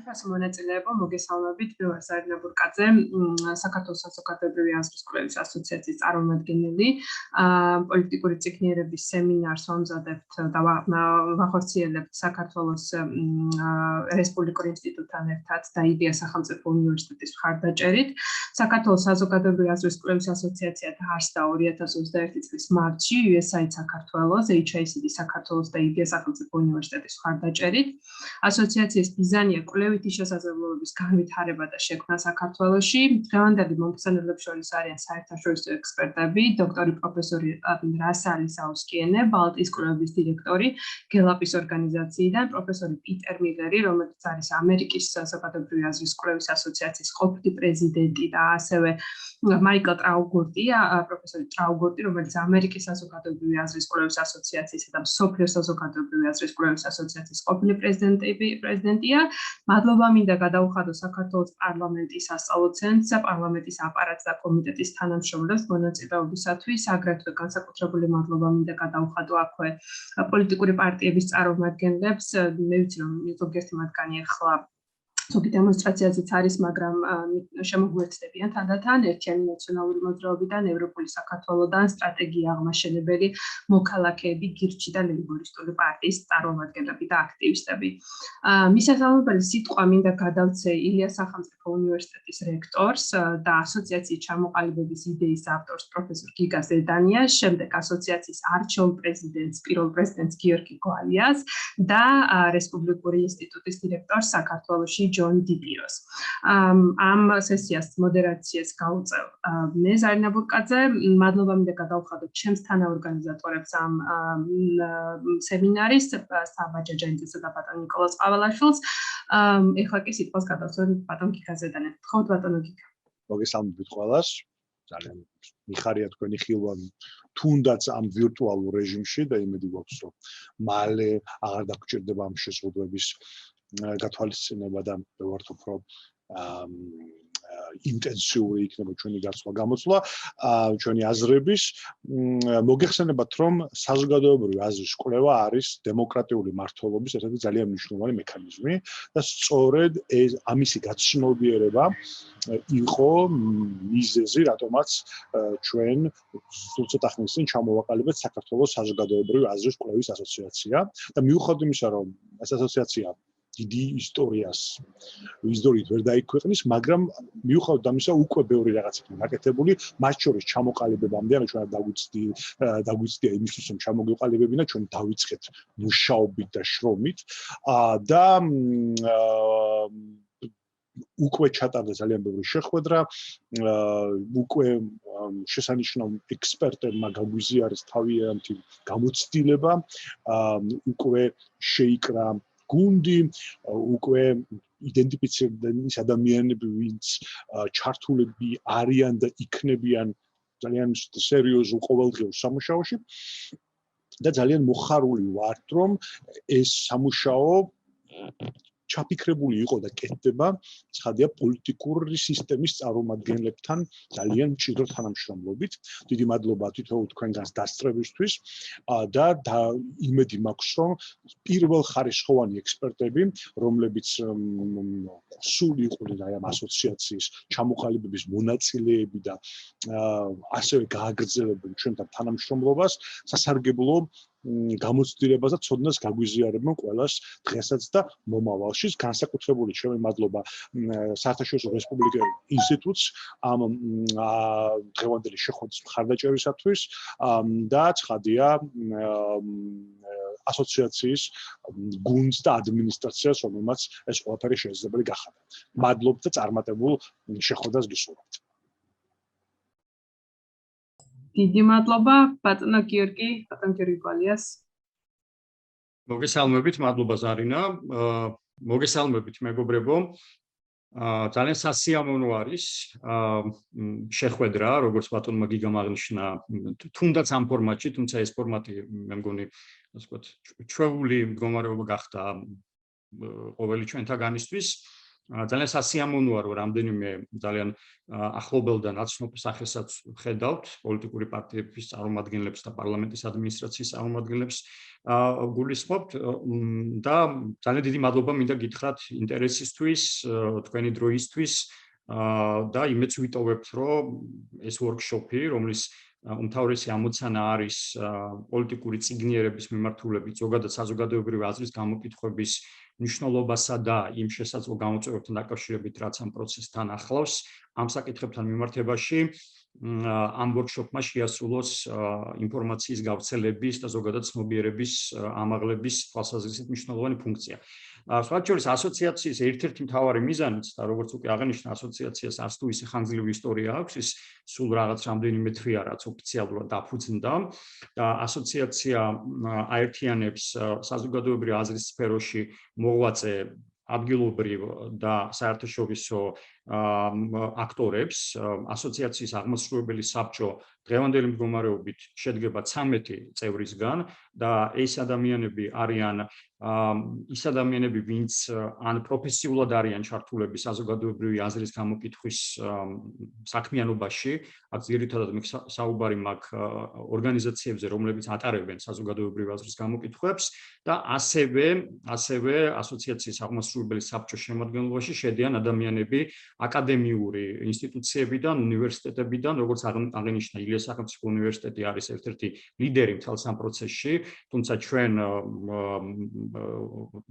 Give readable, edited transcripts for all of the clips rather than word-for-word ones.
მონაწილეობა მოგესალმებით ბევრ ზარინაბურკაძე საქართველოს საზოგადოებრივი აზრის კვლევის ასოციაციის წარმომადგენელი პოლიტიკური წიგნიერების სემინარს ვამზადებთ და ვახორციელებთ საქართველოს რესპუბლიკურ ინსტიტუტთან ერთად და იდეა სახელმწიფო უნივერსიტეტის მხარდაჭერით საქართველოს საზოგადოებრივი აზრის კვლევის ასოციაცია დაარსდა 2021 წლის მარტში USAID საქართველოს HICD საქართველოს და იდეა სახელმწიფო უნივერსიტეტის მხარდაჭერით ასოციაციის მიზანია კვლევითი შესაძლებლობების განვითარება და შექმნა საქართველოში. დღევანდელი მომხსენებლებს შორის არიან საერთაშორისო ექსპერტები, დოქტორი პროფესორი რასა ალისაუსკიენე, ბალტიის კვლევების დირექტორი გელაპის ორგანიზაციიდან, პროფესორი პიტერ მილერი, რომელიც არის ამერიკის საზოგადოებრივი აზრის კვლევის ასოციაციის ყოფილი პრეზიდენტი და ასევე მაიკლ ტრაუგურტი, პროფესორი ტრაუგურტი, რომელიც ამერიკის საზოგადოებრივი აზრის კვლევის ასოციაციისა და მსოფლიოს საზოგადოებრივი აზრის კვლევის ასოციაციის ყოფილი პრეზიდენტია. მადლობა მინდა გადაუხადო საქართველოს პარლამენტის სასწავლო ცენტრს, პარლამენტის აპარატს და კომიტეტის თანამშრომლებს მონაწილეობისათვის, აგრეთვე განსაკუთრებული მადლობა მინდა გადაუხადო აქვე პოლიტიკური პარტიების წარმომადგენლებს. მე ვიცი რომ ზოგიერთი მათგანი ახლა ზოგი დემონსტრაციაზეც არის, მაგრამ შემოგვეცდებიან თანდათან ერთიანი ნაციონალური მოძრაობიდან, ევროპული საქართველოდან, სტრატეგია აღმაშენებელი მოქალაქეები, გირჩი და ლეიბორისტული პარტიის წარმომადგენლები და აქტივისტები. მისასალმებელი სიტყვა მინდა გადავცე ილიას სახელმწიფო უნივერსიტეტის რექტორს და ასოციაციის ჩამოყალიბების იდეის ავტორს პროფესორ გიგა ზედანიას, შემდეგ ასოციაციის არჩეულ პრეზიდენტს, პირველ პრეზიდენტს გიორგი გვალიას და რესპუბლიკური ინსტიტუტის დირექტორს საქართველოში ჯონ დიპიროს. ამ სესიას მოდერაციას გაუწევ მე ზარინა ბურკაძე. მადლობა მინდა გადაუხადოთ ჩემს თანაორგანიზატორებს ამ სემინარის, საბა ჯაჯანიძესა და ბატონ ნიკოლას ყავალაშვილს. ეხლა კი სიტყვას გადავცემ ბატონ გიგა ზედანიას. გთხოვთ ბატონო გიგა. მოგესალმებით ყველას. ძალიან მიხარია თქვენი ხილვა თუნდაც ამ ვირტუალურ რეჟიმში და იმედი გვაქვს რომ მალე აღარ დაგჭირდება ამ შეზღუდვების გათვალისწინება და ვართ უფრო ინტენსიური იქნება ჩვენი გაცვლა-გამოცვლა, ჩვენი აზრების. მოგეხსენებათ, რომ საზოგადოებრივი აზრის კვლევა არის დემოკრატიული მმართველობის ერთ-ერთი ძალიან მნიშვნელოვანი მექანიზმი და სწორედ ამისი გაცნობიერება იყო მიზეზი, რატომაც ჩვენ სულ ცოტა ხნის წინ ჩამოვაყალიბეთ საქართველოს საზოგადოებრივი აზრის კვლევის ასოციაცია და მიუხედავად იმისა, რომ ეს ასოციაცია დიდი ისტორიით ვერ დაიქვეყნის, მაგრამ მიუხედავად ამისა უკვე ბევრი რაღაც იქნება გაკეთებული, მათ შორის ჩამოყალიბებამდე, ანუ ჩვენ დაგვიცდია იმისთვის, რომ ჩამოგვიყალიბებინა, ჩვენ დავიწყეთ მუშაობით და შრომით და უკვე ჩატარდა ძალიან ბევრი შეხვედრა, უკვე შესანიშნავ ექსპერტებმა გაგვიზიარეს თავიანთი გამოცდილება, უკვე შეიკრა გუნდი, უკვე იდენტიფიცირდა ის ადამიანები, ვინც ჩართულები არიან და იქნებიან ძალიან სერიოზულ ყოველდღიურ სამუშაოში და ძალიან მოხარული ვართ, რომ ეს სამუშაო ჩაფიქრებული იყო და კეთდება ცხადია პოლიტიკური სისტემის წარმომადგენლებთან ძალიან მჭიდრო თანამშრომლობით. დიდი მადლობა თითოეულ თქვენგანს დასწრებისთვის და იმედი მაქვს, რომ პირველხარისხოვანი ექსპერტები, რომლებიც სულ იყვნენ ამ ასოციაციის ჩამოყალიბების მონაწილეები და ასევე გააგრძელებენ ჩვენთან თანამშრომლობას, სასარგებლო გამოცდილებას და ცოდნას გაგვიზიარებენ ყველას დღესაც და მომავალში. განსაკუთრებული ჩემი მადლობა საერთაშორისო რესპუბლიკურ ინსტიტუტს ამ დღევანდელი შეხვედრის მხარდაჭერისათვის და ცხადია ასოციაციის გუნდს და ადმინისტრაციას, რომელმაც ეს ყველაფერი შესაძლებელი გახადა. მადლობთ და წარმატებულ შეხვედრას გისურვებთ. დიდი მადლობა ბატონო გიორგი გვალიას. მოგესალმებით, მადლობა ზარინა. მოგესალმებით მეგობრებო. ძალიან სასიამოვნო არის შეხვედრა, როგორც ბატონმა გიგამ აღნიშნა, თუნდაც ამ ფორმატში, თუმცა ეს ფორმატი მე მგონი, ასე ვთქვათ, ჩვეული მდგომარეობა გახდა ყოველი ჩვენთაგანისთვის. ძალიან სასიამოვნოა რომ რამდენიმე ძალიან ახლობელ და ნაცნობ სახელსაც ხედავთ პოლიტიკური პარტიების წარმომადგენლებს და პარლამენტის ადმინისტრაციის წარმომადგენლებს გულისხმობთ და ძალიან დიდი მადლობა მინდა გითხრათ ინტერესისთვის, თქვენი დროისთვის და იმეც ვიტოვებთ რომ ეს ვორქშოპი რომლის უმთავრესი ამოცანა არის პოლიტიკური წიგნიერების მიმართულებით ზოგადად საზოგადოებრივი აზრის გამოკითხვების მნიშვნელობასა და იმ შესაძლო გამოწვევებთან დაკავშირებით რაც ამ პროცესთან ახლავს ამ საკითხებთან მიმართებაში ამ ვორქშოპმა შეასრულოს ინფორმაციის გავრცელების და ზოგადად ცნობიერების ამაღლების თვალსაზრისით მნიშვნელოვანი ფუნქცია. Სხვა შორის ასოციაციის ერთ-ერთი მთავარი მიზანიც და როგორც უკვე აღნიშნა ასოციაციას არც თუ ისე ხანგრძლივი ისტორია აქვს ის სულ რაღაც რამდენიმე თვეა რაც ოფიციალურად დაფუძნდა და ასოციაცია აერთიანებს საზოგადოებრივი აზრის სფეროში მოღვაწე ადგილობრივ და საერთაშორისო აქტორებს ასოციაციის აღმასრულებელი საბჭო დღევანდელი მდგომარეობით შედგება 13 წევრისგან და ეს ადამიანები არიან ის ადამიანები ვინც ან პროფესიულად არიან ჩართულები საზოგადოებრივი აზრის გამოკითხვის საქმიანობაში აქ ძირითადად საუბარი მაქვს ორგანიზაციებზე რომლებიც ატარებენ საზოგადოებრივი აზრის გამოკითხვებს და ასევე ასოციაციის აღმასრულებელი საბჭოს შემადგენლობაში შედიან ადამიანები აკადემიური ინსტიტუციებიდან უნივერსიტეტებიდან როგორც აღნიშნა ილიას სახელმწიფო უნივერსიტეტი არის ერთ-ერთი ლიდერი მთელ ამ პროცესში თუმცა ჩვენ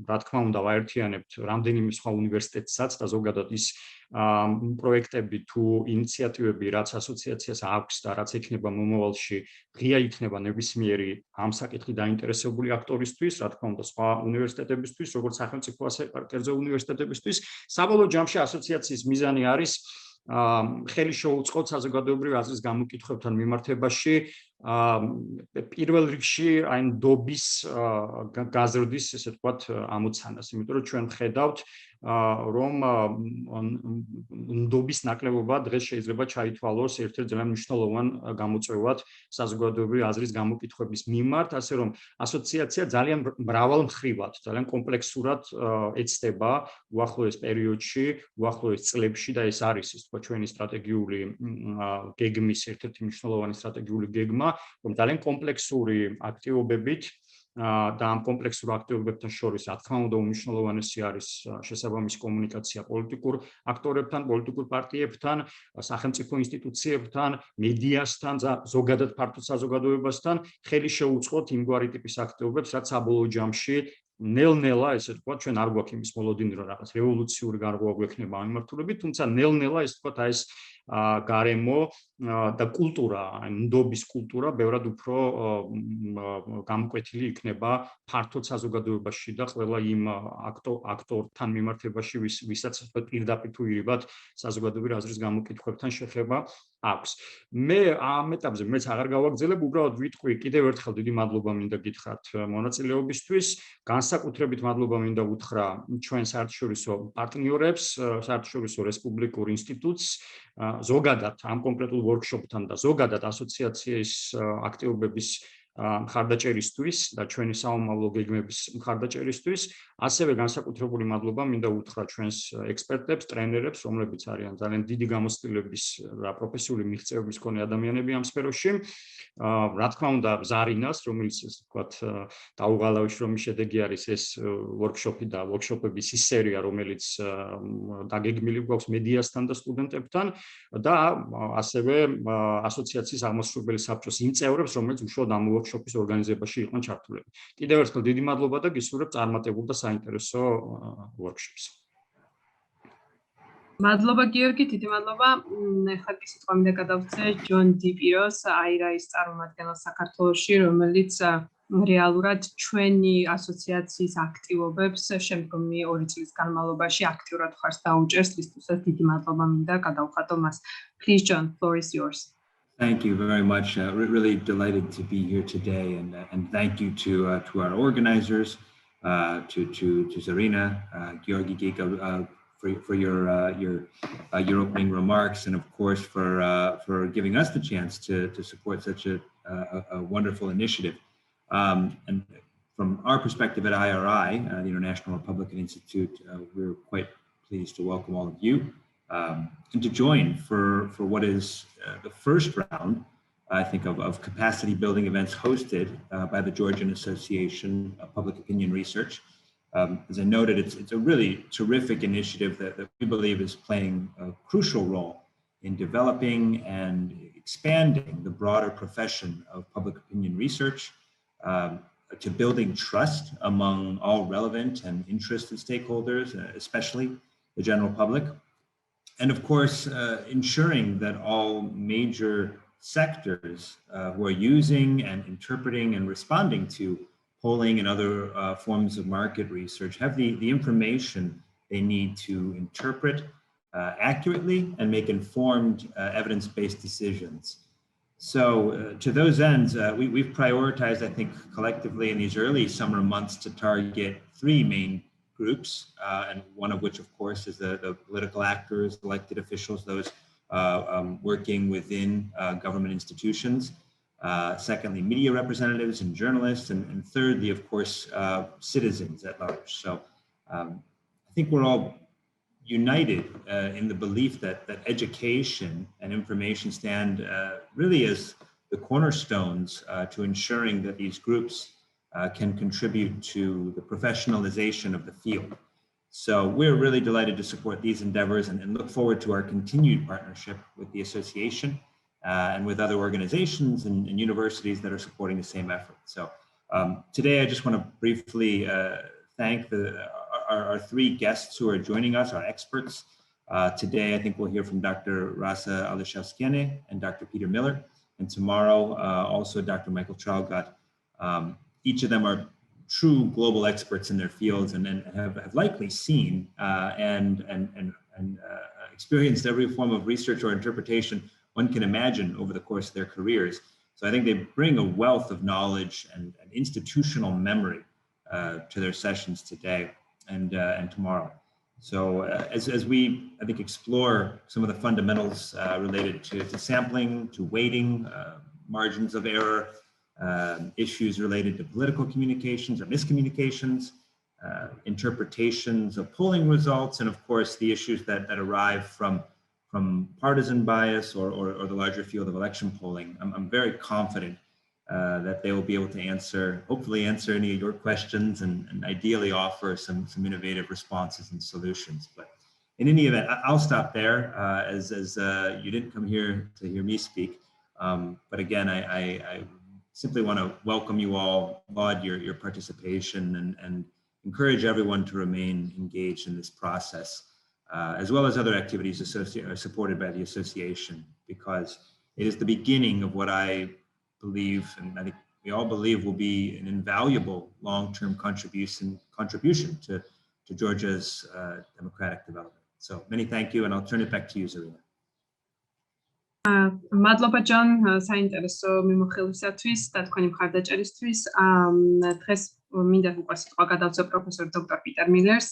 რა თქმა უნდა ვაერთიანებთ რამდენიმე სხვა უნივერსიტეტსაც და ზოგადად ის პროექტები თუ ინიციატივები რაც ასოციაციას აქვს და რაც ექნება მომავალში ღია იქნება ნებისმიერი ამ საკითხით დაინტერესებული აქტორისთვის რა თქმა უნდა სხვა უნივერსიტეტებისთვის როგორც სახელმწიფო ასე კერძო უნივერსიტეტებისთვის საბოლოო ჯამში ასოციაციის მიზანი არის ხელი შეუწყოთ საზოგადოებრივი აზრის გამოკითხვებთან მიმართებაში პირველ რიგში აი ნდობის გაზრდის ესე ვთქვათ ამოცანას იმიტომ რომ ჩვენ ხედავთ რომ ნდობის ნაკლებობა დღეს შეიძლება ჩაითვალოს ერთ-ერთ ძალიან მნიშვნელოვან გამოწვევად საზოგადოებრივი აზრის გამოკითხვების მიმართ ასე რომ ასოციაცია ძალიან მრავალმხრივად ძალიან კომპლექსურად ეცდება უახლოეს პერიოდში უახლოეს წლებში და ეს არის ის თქვა ჩვენი სტრატეგიული გეგმის ერთ-ერთი მნიშვნელოვანი სტრატეგიული გეგმა რომ ძალიან კომპლექსური აქტივობებით და ამ კომპლექსურ აქტივობებთან შორის რა თქმა უნდა უმნიშვნელოვანესი არის შესაბამისი კომუნიკაცია პოლიტიკურ აქტორებთან, პოლიტიკურ პარტიებთან, სახელმწიფო ინსტიტუციებთან, მედიასთან, ზოგადად ფართო საზოგადოებასთან ხელი შეუწყოთ იმგვარი ტიპის აქტივობებს, რაც საბოლოო ჯამში ნელ-ნელა ესე ვთქვათ ჩვენ არ გვაქვს იმის მოლოდინი რომ რაღაც რევოლუციური გარღვევა გვექნება ამ მიმართულებით, თუმცა ნელ-ნელა ესე ვთქვათ აი ეს გარემო და კულტურა, ნდობის კულტურა ბევრად უფრო გამოკვეთილი იქნება ფართო საზოგადოებაში და ყველა იმ აქტორთან მიმართებაში, ვისაც პირდაპირ თუ ირიბად საზოგადოებრივი აზრის გამოკითხვებთან შეხება აქვს. მე ამ ეტაპზე მეც აღარ გავაგრძელებ, უბრალოდ ვიტყვი კიდევ ერთხელ დიდი მადლობა მინდა გითხრათ მონაწილეობისთვის, განსაკუთრებით მადლობა მინდა უთხრა ჩვენ საერთაშორისო პარტნიორებს, საერთაშორისო რესპუბლიკურ ინსტიტუტს ზოგადად ამ კონკრეტულ ვორქშოპთან და ზოგადად ასოციაციის აქტივობების მხარდაჭერისთვის და ჩვენი საომავლო გეგმების მხარდაჭერისთვის, ასევე განსაკუთრებული მადლობა მინდა უთხრა ჩვენს ექსპერტებს, ტრენერებს, რომლებიც არიან ძალიან დიდი გამოცდილების და პროფესიული მიღწევების მქონე ადამიანები ამ სფეროში. რა თქმა უნდა, ზარინას, რომელიც ასე ვთქვათ, დაუღალავი შრომის შედეგი არის ეს ვორქშოპი და ვორქშოპების ის სერია, რომელიც დაგეგმილი გვაქვს მედიასთან და სტუდენტებთან და ასევე ასოციაციის აღმასრულებელი საბჭოს იმ წევრებს, რომელიც უშუალოდ ამ ვორქშოპის ორგანიზებაში იყვნენ ჩართულები. კიდევ ერთხელ დიდი მადლობა და გისურვებთ წარმატებულ და საინტერესო ვორქშოპს. მადლობა გიორგი, დიდი მადლობა. ახლა კი სიტყვა მინდა გადავცე ჯონ დიპიროს, აირაის წარმომადგენელს საქართველოში, რომელიც რეალურად ჩვენი ასოციაციის აქტივობებს შემდგომი 2 წლის განმავლობაში აქტიურად ხარს დაუჭერს, რისთვისაც დიდი მადლობა მინდა გადავხატო მას. Please John, floor is yours. Thank you very much. Really delighted to be here today, and thank you to our organizers, to Zarina, Georgi Gika, for your opening remarks, and of course for giving us the chance to support such a wonderful initiative. And from our perspective at IRI, the International Republican Institute, we're quite pleased to welcome all of you and to join for what is the first round, I think, of capacity building events hosted by the Georgian Association of Public Opinion Research. As I noted, it's a really terrific initiative that we believe is playing a crucial role in developing and expanding the broader profession of public opinion research, to building trust among all relevant and interested stakeholders, especially the general public. And of course, ensuring that all major sectors who are using and interpreting and responding to polling and other forms of market research have the information they need to interpret accurately and make informed evidence-based decisions. So to those ends, we've prioritized, I think, collectively in these early summer months to target three main groups, and one of which, of course, is the political actors, elected officials, those working within government institutions. Secondly, media representatives and journalists, and thirdly, of course, citizens at large. So I think we're all united in the belief that education and information stand really as the cornerstones to ensuring that these groups can contribute to the professionalization of the field. So we're really delighted to support these endeavors and look forward to our continued partnership with the association and with other organizations and universities that are supporting the same effort. So today I just want to briefly thank our three guests who are joining us, our experts. Today, I think we'll hear from Dr. Rasa Alishevskiene and Dr. Peter Miller, and tomorrow also Dr. Michael Tralgott. Each of them are true global experts in their fields and have likely seen and experienced every form of research or interpretation one can imagine over the course of their careers. So I think they bring a wealth of knowledge and institutional memory to their sessions today and tomorrow. So as we, I think, explore some of the fundamentals related to sampling, to weighting, margins of error, issues related to political communications or miscommunications, interpretations of polling results, and of course the issues that arrive from partisan bias or the larger field of election polling, I'm very confident that they will be able to hopefully answer any of your questions and ideally offer some innovative responses and solutions. But in any event, I'll stop there as you didn't come here to hear me speak. But again, I simply want to welcome you all, applaud your participation, and encourage everyone to remain engaged in this process, as well as other activities supported by the association, because it is the beginning of what I believe, and I think we all believe, will be an invaluable long-term contribution to Georgia's democratic development. So many thank you, and I'll turn it back to you, Zarina. მადლობა ჯონ საინტერესო მიმოხილვისათვის და თქვენი მხარდაჭერისთვის. დღეს მინდა უკვე სიტყვა გადავწევ პროფესორ დოქტორ პიტერ მილერს,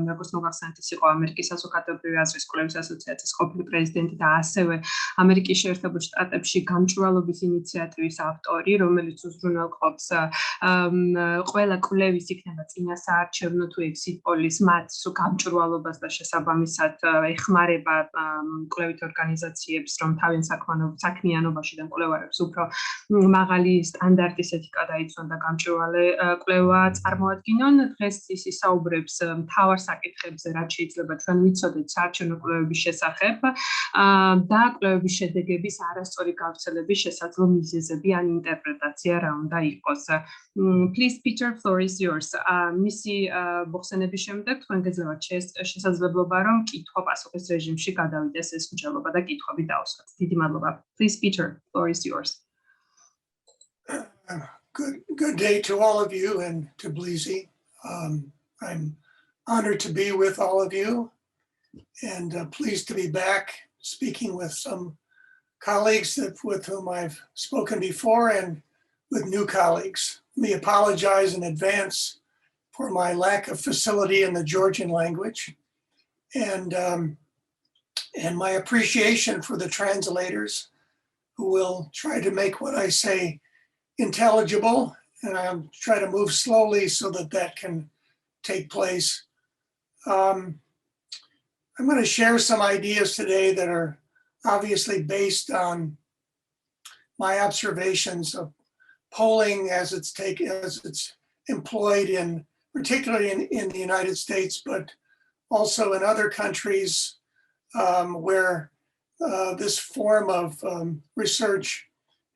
როგორც მოგახსენეთ, ის იყო ამერიკის საზოგადოებრივი აზრის კვლევის ასოციაციის ყოფილი პრეზიდენტი და ასევე ამერიკის შეერთებულ შტატებში გამჭვირვალობის ინიციატივის ავტორი, რომელიც უზრუნველყოფს ყველა კვლევის იქნება წინასაარჩევნო თუ exit polls მათ გამჭვირვალობას და შესაბამისად ეხმარება კვლევით ორგანიზაციებს, რომ თავის საქმიანობაში და კვლევარებს უფრო მაღალი სტანდარტის ეთიკა დაიცვან და გამჭვირვალე კვლევა წარმოადგინონ. დღეს ის ისაუბრებს მთავარ საკითხებზე, რაც შეიძლება ჩვენ ვიცოდეთ საარჩევნო კვლევების შესახებ და კვლევების შედეგების არასწორი გავრცელების შესაძლო მიზეზები ან ინტერპრეტაცია რა უნდა იყოს. Please, Peter, floor is yours. მისი მოხსენების შემდეგ თქვენ გეძლევათ შესაძლებლობა, რომ კითხვა-პასუხის რეჟიმში გადავიდეს ეს მსჯელობა და კითხვები დავსვათ. დიდი მადლობა. Please, Peter, floor is yours. Good day to all of you and to Bleezy. I'm honored to be with all of you and pleased to be back speaking with some colleagues with whom I've spoken before and with new colleagues. Let me apologize in advance for my lack of facility in the Georgian language and my appreciation for the translators who will try to make what I say intelligible, and I'll try to move slowly so that can take place. I'm going to share some ideas today that are obviously based on my observations of polling as it's employed in, particularly in the United States, but also in other countries where this form of research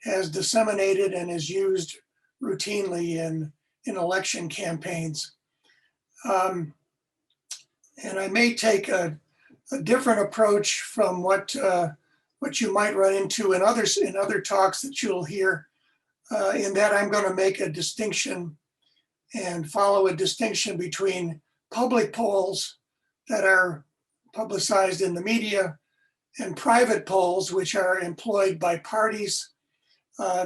has disseminated and is used routinely in election campaigns. And I may take a different approach from what you might run into in other talks that you'll hear, in that I'm going to make a distinction and follow a distinction between public polls that are publicized in the media and private polls, which are employed by parties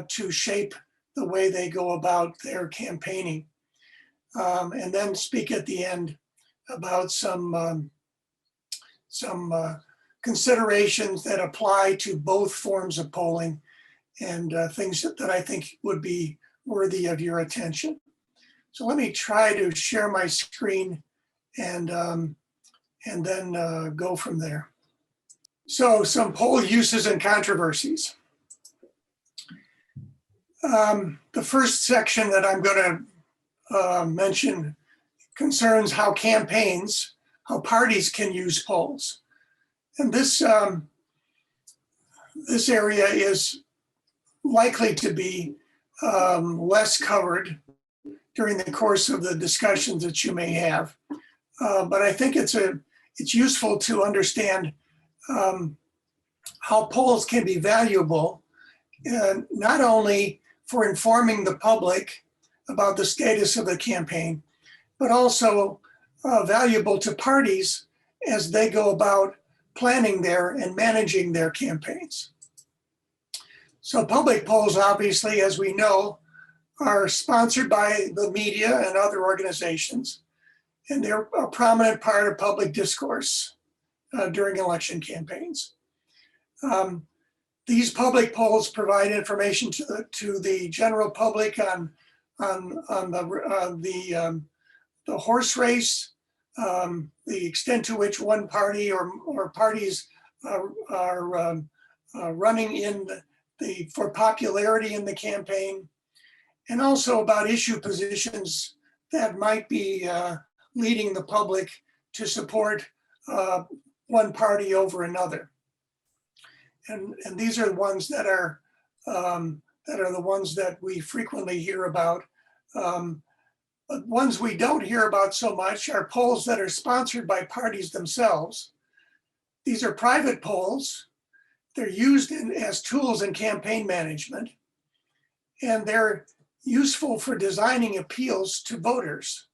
to shape the way they go about their campaigning. And then speak at the end about some considerations that apply to both forms of polling and things that I think would be worthy of your attention. So let me try to share my screen and then go from there. So some poll uses and controversies. The first section that I'm going to mention concerns how parties can use polls. And this area is likely to be less covered during the course of the discussions that you may have. But I think it's useful to understand how polls can be valuable, not only for informing the public about the status of the campaign, but also valuable to parties as they go about planning and managing their campaigns. So public polls, obviously, as we know, are sponsored by the media and other organizations, and they're a prominent part of public discourse during election campaigns. These public polls provide information to the general public on the horse race, the extent to which one party or parties are running for popularity in the campaign, and also about issue positions that might be leading the public to support one party over another. And these are the ones that are the ones that we frequently hear about. But ones we don't hear about so much are polls that are sponsored by parties themselves. These are private polls. They're used as tools in campaign management, and they're useful for designing appeals to voters.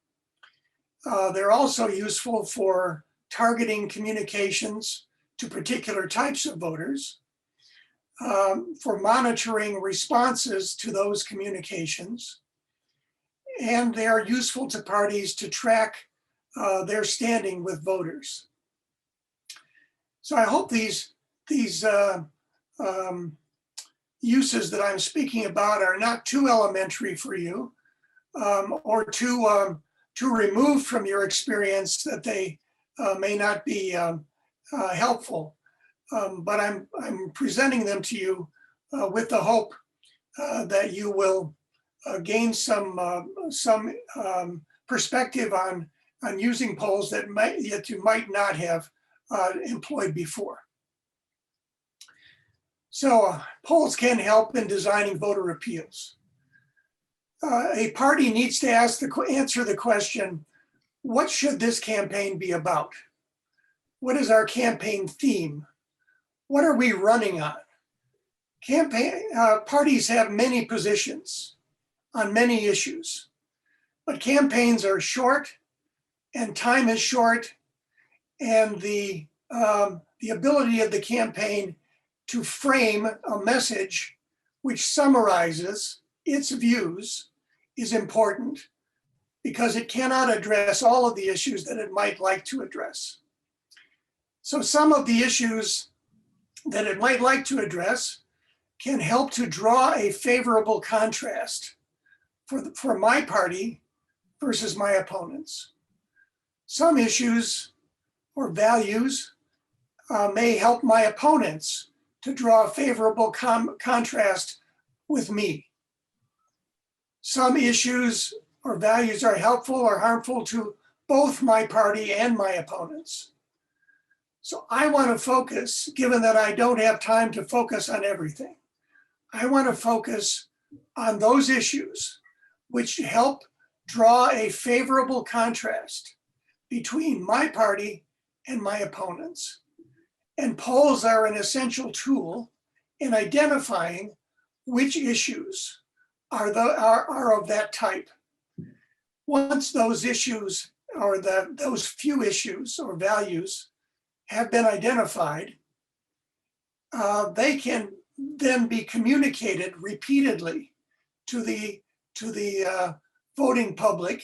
They're also useful for targeting communications to particular types of voters, for monitoring responses to those communications, and they are useful to parties to track their standing with voters. So I hope these uses that I'm speaking about are not too elementary for you, or too removed from your experience that they may not be helpful. But I'm presenting them to you with the hope that you will gain some perspective on using polls that you might not have employed before. So polls can help in designing voter appeals. A party needs to answer the question, what should this campaign be about? What is our campaign theme? What are we running on? Parties have many positions on many issues, but campaigns are short and time is short, and the ability of the campaign to frame a message which summarizes its views is important, because it cannot address all of the issues that it might like to address. So some of the issues that it might like to address can help to draw a favorable contrast for my party versus my opponents. Some issues or values may help my opponents to draw a favorable contrast with me. Some issues or values are helpful or harmful to both my party and my opponents. So I want to focus, given that I don't have time to focus on everything, I want to focus on those issues which help draw a favorable contrast between my party and my opponents. And polls are an essential tool in identifying which issues are of that type. Once those issues or those few issues or values have been identified, they can then be communicated repeatedly to the voting public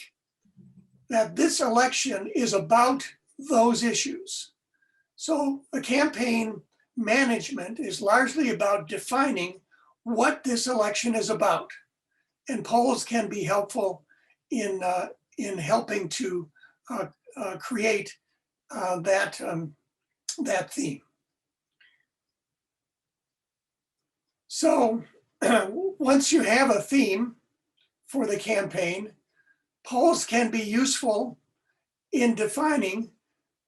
that this election is about those issues. So the campaign management is largely about defining what this election is about, and polls can be helpful in helping to create that theme. So once you have a theme for the campaign, polls can be useful in defining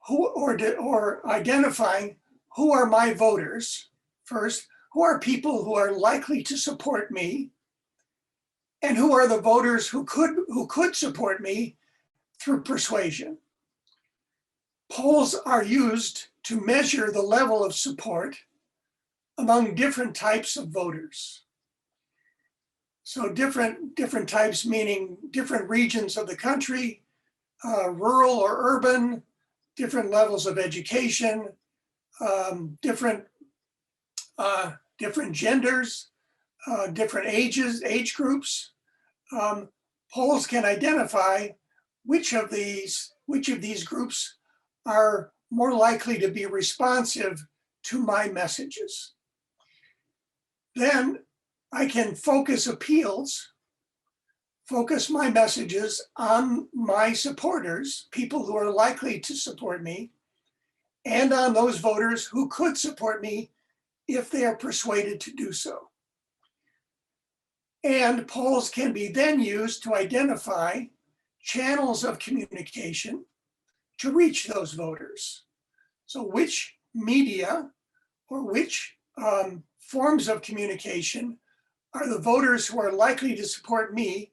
who or identifying who are my voters first, who are people who are likely to support me, and who are the voters who could support me through persuasion. Polls are used to measure the level of support among different types of voters. So different types meaning different regions of the country, rural or urban, different levels of education, different genders, different age groups. Polls can identify which of these groups are more likely to be responsive to my messages. Then I can focus my messages on my supporters, people who are likely to support me, and on those voters who could support me if they are persuaded to do so. And polls can be then used to identify channels of communication to reach those voters. So which media or which forms of communication are the voters who are likely to support me?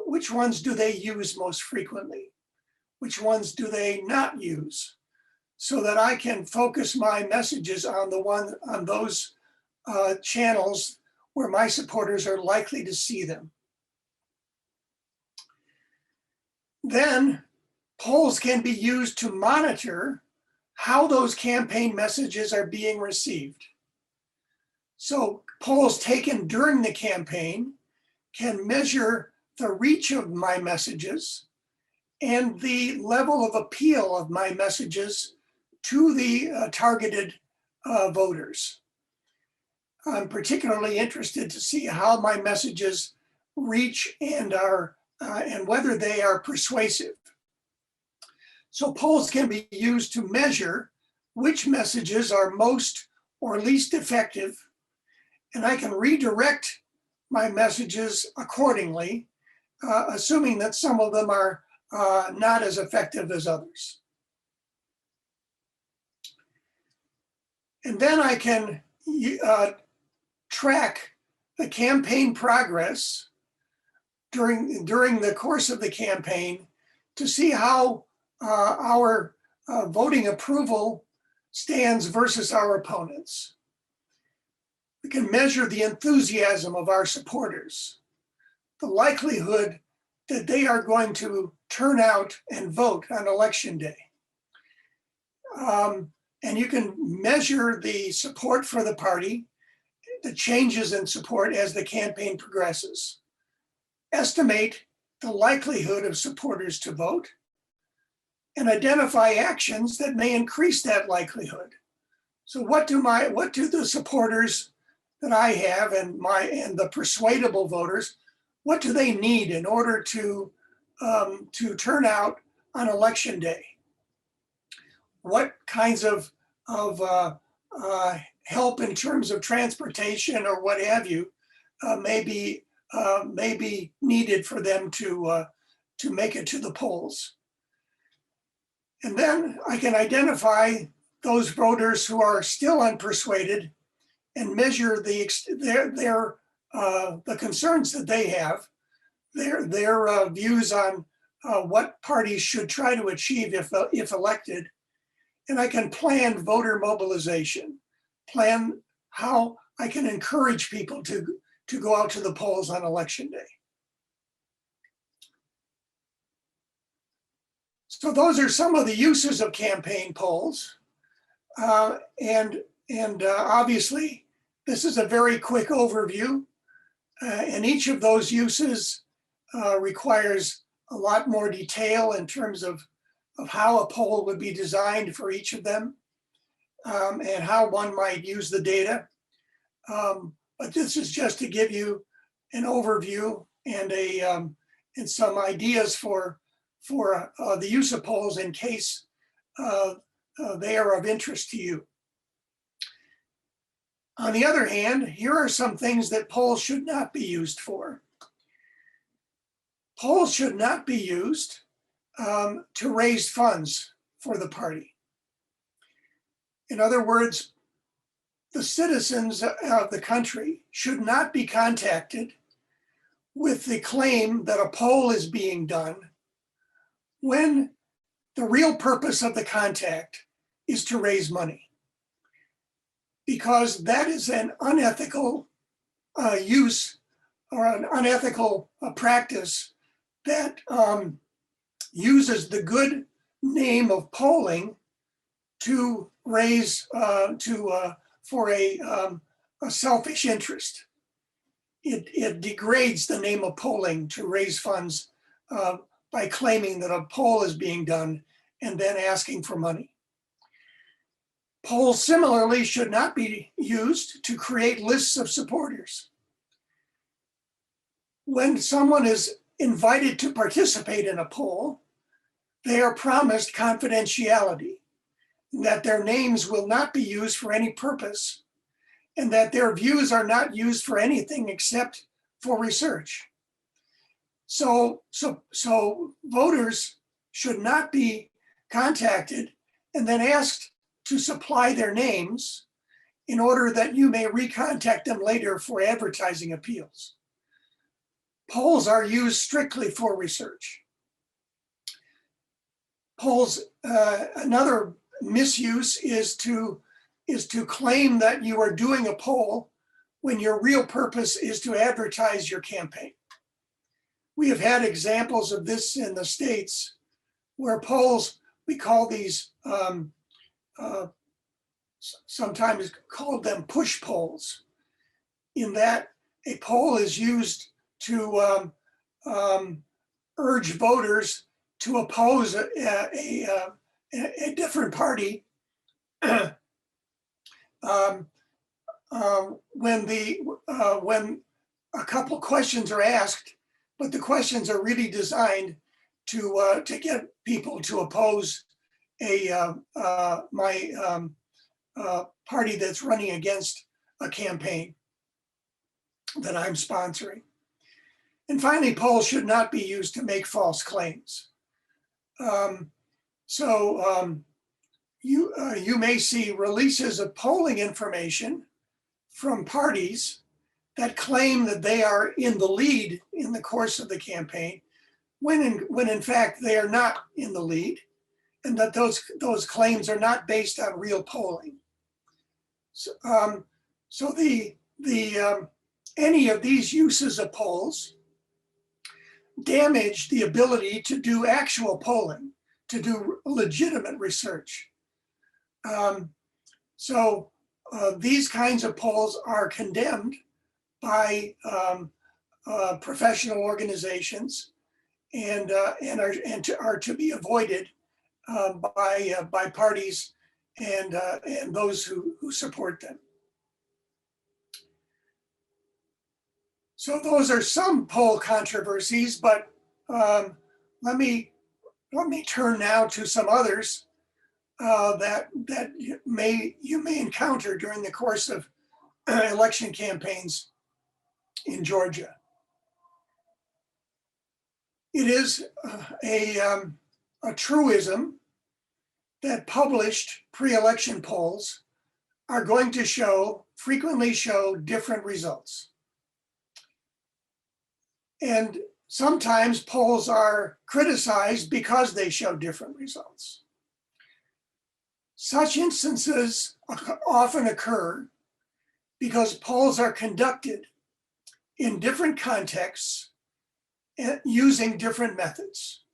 Which ones do they use most frequently? Which ones do they not use? So that I can focus my messages on those channels where my supporters are likely to see them. Then polls can be used to monitor how those campaign messages are being received. So polls taken during the campaign can measure the reach of my messages and the level of appeal of my messages to the targeted voters. I'm particularly interested to see how my messages reach and whether they are persuasive. So polls can be used to measure which messages are most or least effective, and I can redirect my messages accordingly, assuming that some of them are not as effective as others. And then I can track the campaign progress during the course of the campaign to see how our voting approval stands versus our opponents. We can measure the enthusiasm of our supporters, the likelihood that they are going to turn out and vote on election day. And you can measure the support for the party, the changes in support as the campaign progresses. Estimate the likelihood of supporters to vote, and identify actions that may increase that likelihood. So what do the supporters that I have and the persuadable voters, what do they need in order to turn out on election day? what kinds of help in terms of transportation or what have you may be needed for them to make it to the polls. And then I can identify those voters who are still unpersuaded and measure the concerns that they have, their views on what parties should try to achieve if elected. And I can plan voter mobilization, plan how I can encourage people to go out to the polls on election day. So those are some of the uses of campaign polls. And obviously, this is a very quick overview. And each of those uses requires a lot more detail in terms of how a poll would be designed for each of them and how one might use the data. But this is just to give you an overview and some ideas for the use of polls in case they are of interest to you. On the other hand, here are some things that polls should not be used for. Polls should not be used to raise funds for the party. In other words, the citizens of the country should not be contacted with the claim that a poll is being done when the real purpose of the contact is to raise money, because that is an unethical use or an unethical practice that uses the good name of polling to raise for a selfish interest. It degrades the name of polling to raise funds by claiming that a poll is being done and then asking for money. Polls similarly should not be used to create lists of supporters. When someone is invited to participate in a poll, they are promised confidentiality, that their names will not be used for any purpose, and that their views are not used for anything except for research. So voters should not be contacted and then asked to supply their names in order that you may recontact them later for advertising appeals. Polls are used strictly for research. Polls, another misuse is to claim that you are doing a poll when your real purpose is to advertise your campaign. We have had examples of this in the States where polls, we call these, sometimes called them push polls, in that a poll is used to urge voters to oppose a different party when a couple questions are asked, but the questions are really designed to get people to oppose my party that's running against a campaign that I'm sponsoring. And finally, polls should not be used to make false claims. You may see releases of polling information from parties that claim that they are in the lead in the course of the campaign, when in fact they are not in the lead, and that those claims are not based on real polling. Any of these uses of polls damage the ability to do actual polling, to do legitimate research. These kinds of polls are condemned by professional organizations and are to be avoided by parties and those who support them. So those are some poll controversies, but let me turn now to some others. that you may encounter during the course of election campaigns in Georgia. It is a truism that published pre-election polls are going to frequently show different results. And sometimes polls are criticized because they show different results. Such instances often occur because polls are conducted in different contexts and using different methods.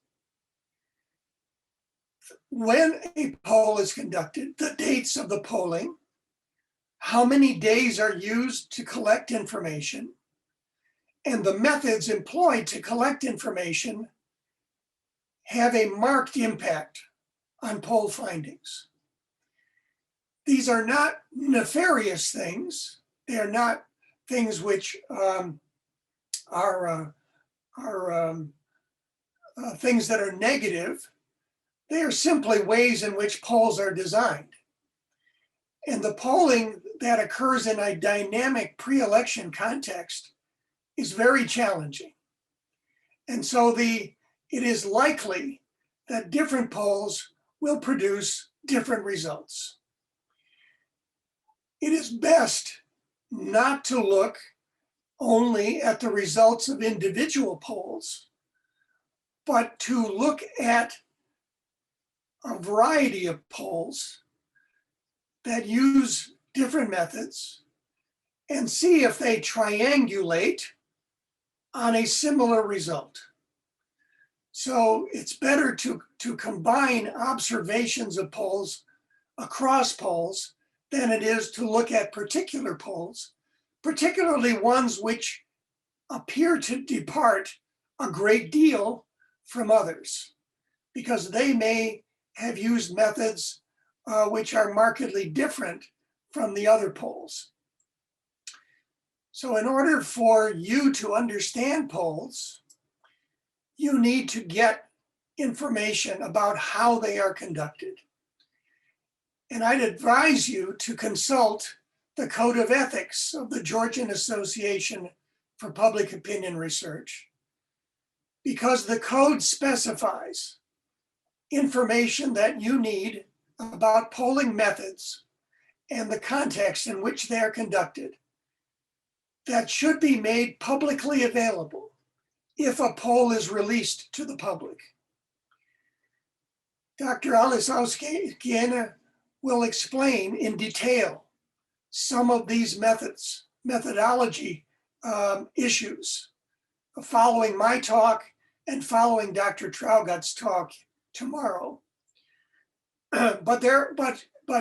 When a poll is conducted, the dates of the polling, how many days are used to collect information, and the methods employed to collect information have a marked impact on poll findings. These are not nefarious things. They are not things which are things that are negative. They are simply ways in which polls are designed. And the polling that occurs in a dynamic pre-election context is very challenging. And so it is likely that different polls will produce different results. It is best not to look only at the results of individual polls, but to look at a variety of polls that use different methods and see if they triangulate on a similar result. So it's better to combine observations of polls across polls than it is to look at particular polls, particularly ones which appear to depart a great deal from others, because they may have used methods which are markedly different from the other polls. So in order for you to understand polls, you need to get information about how they are conducted. And I'd advise you to consult the Code of Ethics of the Georgian Association for Public Opinion Research, because the code specifies information that you need about polling methods and the context in which they are conducted that should be made publicly available if a poll is released to the public. Dr. Alisowski will explain in detail some of these methodology issues following my talk and following Dr. Traugut's talk tomorrow. But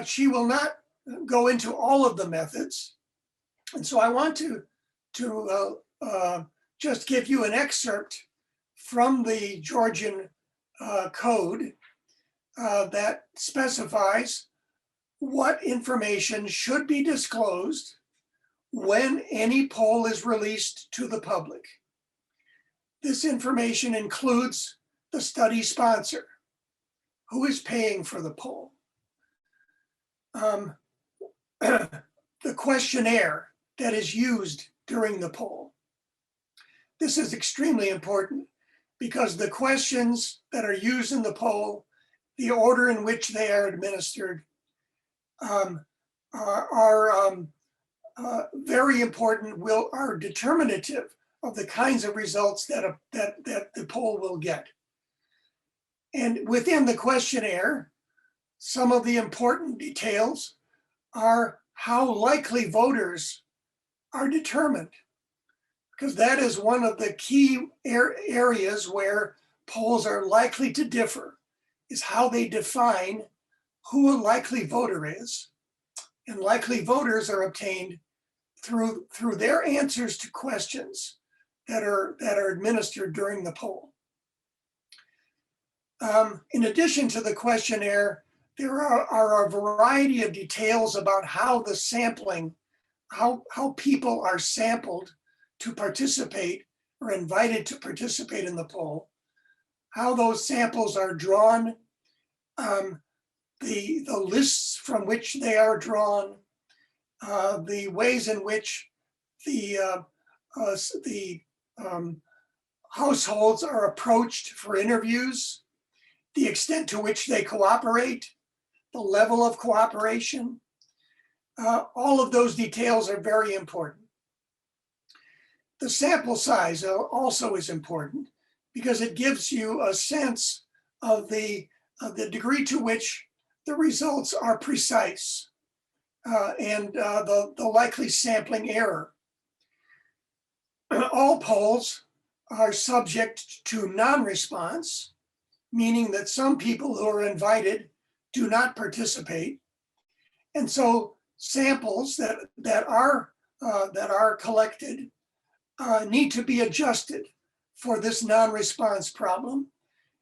she will not go into all of the methods. And so I want to just give you an excerpt from the Georgian Code that specifies what information should be disclosed when any poll is released to the public. This information includes the study sponsor, who is paying for the poll, the questionnaire that is used during the poll. This is extremely important because the questions that are used in the poll, the order in which they are administered, are very important, are determinative of the kinds of results that the poll will get. And within the questionnaire, some of the important details are how likely voters are determined, because that is one of the key areas where polls are likely to differ, is how they define who a likely voter is. And likely voters are obtained through their answers to questions that are administered during the poll. In addition to the questionnaire, there are a variety of details about how the sampling, how people are sampled to participate or invited to participate in the poll, how those samples are drawn, the lists from which they are drawn, the ways in which the households are approached for interviews, the extent to which they cooperate, the level of cooperation. All of those details are very important. The sample size also is important because it gives you a sense of the degree to which the results are precise and the likely sampling error. All polls are subject to non-response, meaning that some people who are invited do not participate. And so samples that are collected need to be adjusted for this non-response problem.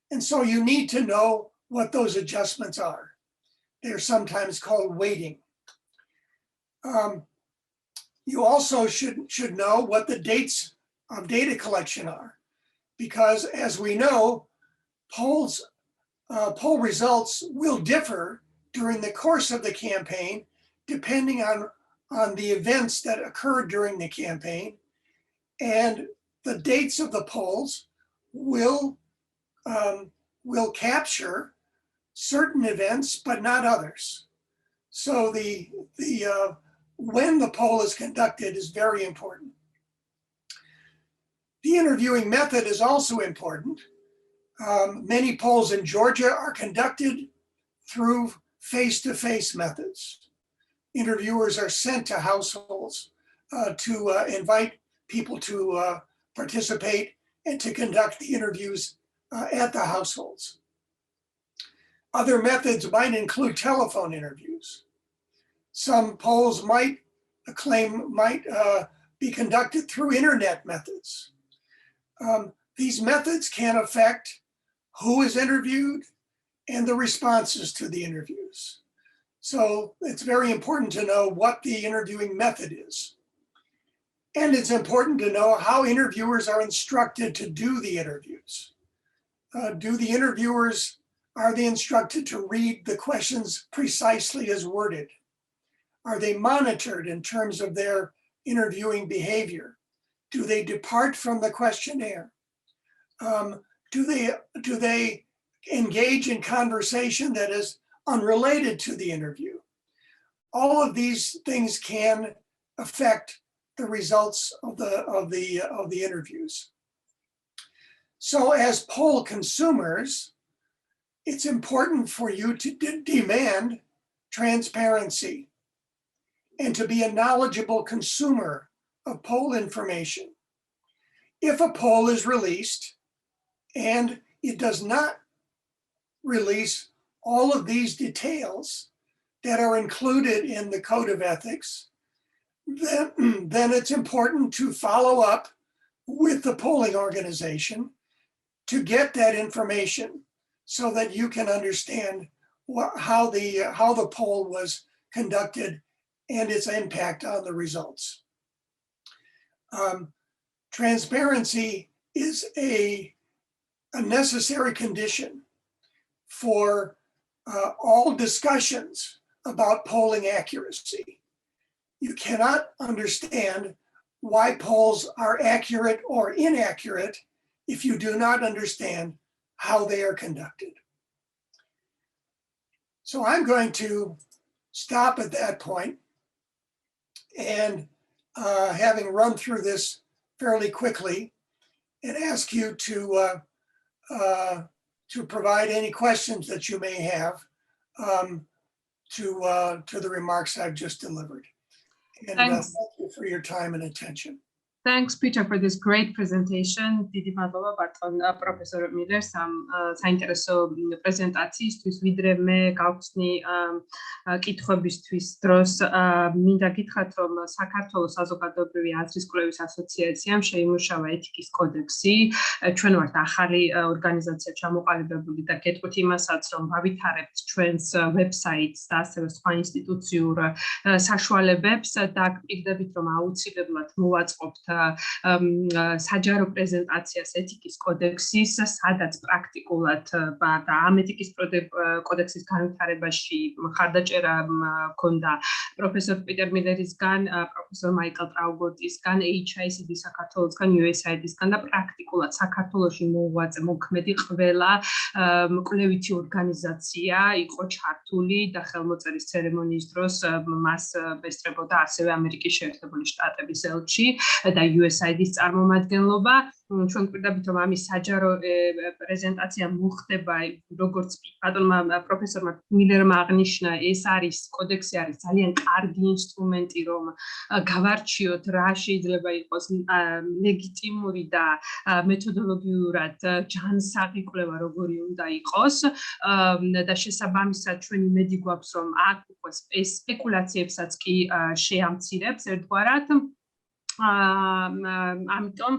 And so you need to know what those adjustments are. They're sometimes called weighting. You also should know what the dates of data collection are, because as we know, poll results will differ during the course of the campaign, depending on the events that occurred during the campaign, and the dates of the polls will capture certain events, but not others. So when the poll is conducted is very important. The interviewing method is also important. Many polls in Georgia are conducted through face-to-face methods. Interviewers are sent to households to invite people to participate and to conduct the interviews at the households. Other methods might include telephone interviews. Some polls might be conducted through internet methods. These methods can affect who is interviewed and the responses to the interviews. So it's very important to know what the interviewing method is. And it's important to know how interviewers are instructed to do the interviews. Are they instructed to read the questions precisely as worded? Are they monitored in terms of their interviewing behavior? Do they depart from the questionnaire? Do they engage in conversation that is unrelated to the interview? All of these things can affect the results of the interviews. So as poll consumers, it's important for you to demand transparency and to be a knowledgeable consumer of poll information. If a poll is released and it does not release all of these details that are included in the Code of Ethics, then it's important to follow up with the polling organization to get that information so that you can understand how the poll was conducted and its impact on the results. Transparency is a necessary condition for all discussions about polling accuracy. You cannot understand why polls are accurate or inaccurate if you do not understand how they are conducted. So I'm going to stop at that point, and having run through this fairly quickly, and ask you to provide any questions that you may have to the remarks I've just delivered. And thank you for your time and attention. Thanks, Peter, for this great presentation. დიდი მადლობა ბარტონ პროფესორ მილერს ამ საინტერესო პრეზენტაციისთვის. ვიდრე მე გავხსნი კითხვებისთვის დროს, მინდა გითხრათ, რომ საქართველოს საზოგადოებრივი აზრის კვლევის ასოციაციამ შეიმუშავა ეთიკის კოდექსი. ჩვენ ვართ ახალი ორგანიზაცია ჩამოყალიბებული და გეტყვით იმასაც, რომ გავითარებთ ჩვენს ვებსაიტს და ასევე სხვა ინსტიტუციურ საშუალებებს და გპირდებით, რომ აუცილებლად მოვაწყობთ საჯარო პრეზენტაციას ეთიკის კოდექსის, სადაც პრაქტიკულად და ამ ეთიკის კოდექსის განვითარებაში მხარდაჭერა ჰქონდა პროფესორ პიტერ მილერისგან, პროფესორ მაიკლ ტრაუგოტისგან, HICD საქართველოსგან, USAID-ისგან და პრაქტიკულად საქართველოში მოღვაწე მოქმედი ყველა კვლევითი ორგანიზაცია იყო ჩართული და ხელმოწერის ცერემონიის დროს მას ესწრებოდა ასევე ამერიკის შეერთებული შტატების ელჩი და USAID-ის წარმომადგენლობა. ჩვენ გვირდებით რომ ამის საჯარო პრეზენტაცია მოხდება, როგორც ბატონმა პროფესორმა მილერმა აღნიშნა, ეს არის კოდექსი არის ძალიან კარგი ინსტრუმენტი, რომ გავარჩიოთ რა შეიძლება იყოს ლეგიტიმური და მეთოდოლოგიურად ჯანსაღი კვლევა როგორი უნდა იყოს და შესაბამისად ჩვენ იმედი გვაქვს რომ აქ უკვე სპეკულაციებსაც კი შეამცირებს ერთგვარად. ამიტომ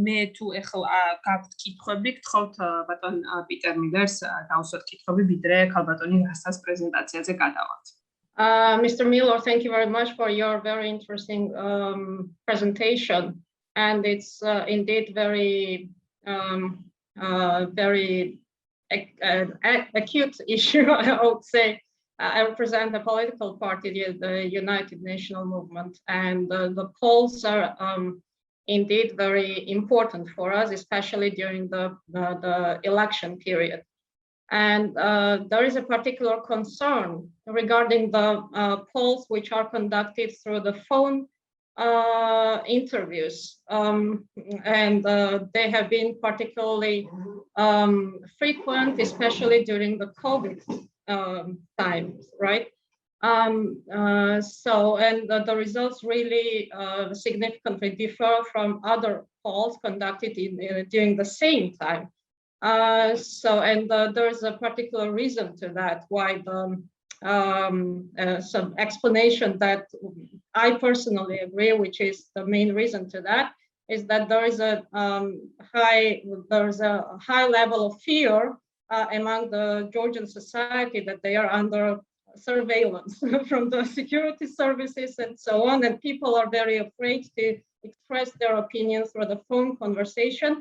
მე თუ ეხლა გაქვთ კითხვები, გთხოვთ ბატონ პიტერ მილერს დავუსვათ კითხვები, ვიდრე ქალბატონი რასას პრეზენტაციაზე გადავალთ. Mr. Miller, thank you very much for your very interesting presentation, and it's indeed very acute issue, I would say. I represent a political party, the United National Movement, and the polls are indeed very important for us, especially during the election period. And there is a particular concern regarding the polls which are conducted through the phone interviews, and they have been particularly frequent, especially during the COVID times, right? The results really significantly differ from other polls conducted during the same time. There's a particular reason to that, why some explanation that I personally agree, which is the main reason to that, is that there is a high level of fear among the Georgian society that they are under surveillance from the security services and so on, and people are very afraid to express their opinions through the phone conversation.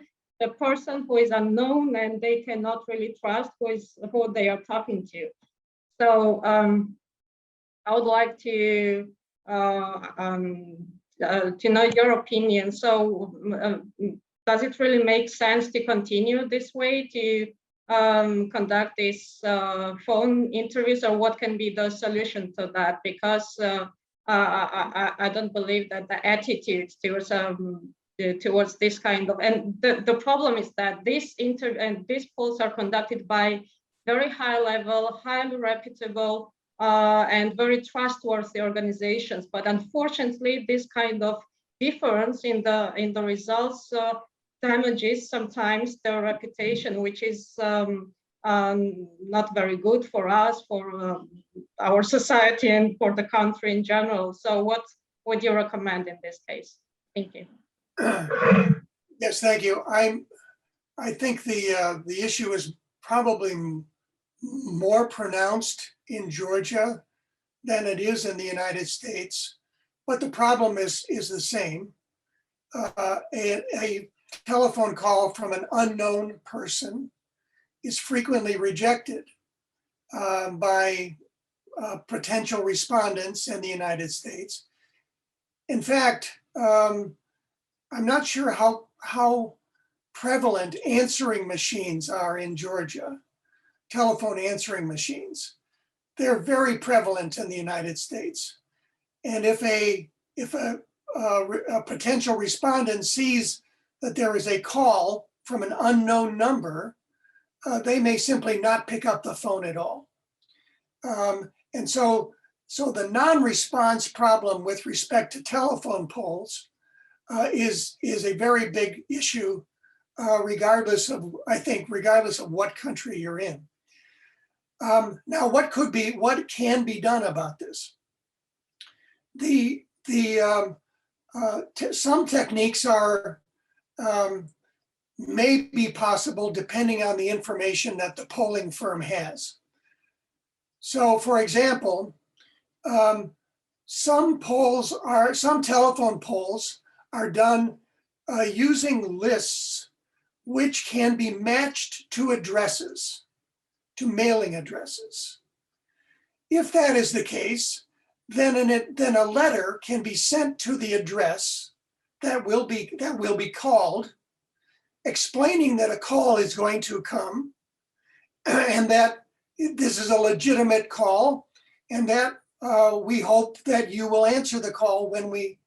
The person who is unknown and they cannot really trust who they are talking to. So I would like to know your opinion. So does it really make sense to continue this way to conduct these phone interviews, or what can be the solution to that? Because I don't believe that the attitude towards this kind of, and the problem is that these polls are conducted by very high level, highly reputable and very trustworthy organizations. But unfortunately, this kind of difference in the results damages sometimes their reputation, which is not very good for us, for our society, and for the country in general. So what would you recommend in this case? Thank you. Yes, thank you. I think the issue is probably more pronounced in Georgia than it is in the United States, but the problem is the same. A telephone call from an unknown person is frequently rejected by potential respondents in the United States. In fact, I'm not sure how prevalent answering machines are in Georgia, telephone answering machines. They're very prevalent in the United States. And if a potential respondent sees that there is a call from an unknown number, they may simply not pick up the phone at all. And so the non-response problem with respect to telephone polls is a very big issue, regardless of what country you're in. Now, what can be done about this? Some techniques may be possible depending on the information that the polling firm has. So, for example, some telephone polls are done using lists which can be matched to addresses, to mailing addresses. If that is the case, then a letter can be sent to the address that will be called, explaining that a call is going to come and that this is a legitimate call, and that we hope that you will answer the call when we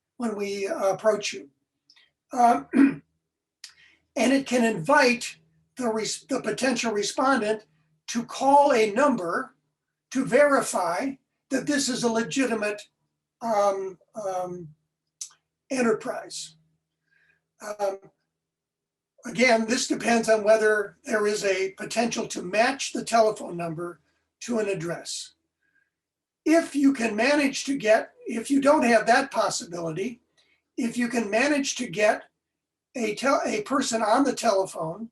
approach you. And it can invite the potential respondent to call a number to verify that this is a legitimate enterprise. Again, this depends on whether there is a potential to match the telephone number to an address. If you can manage to get, if you don't have that possibility, if you can manage to get a person on the telephone,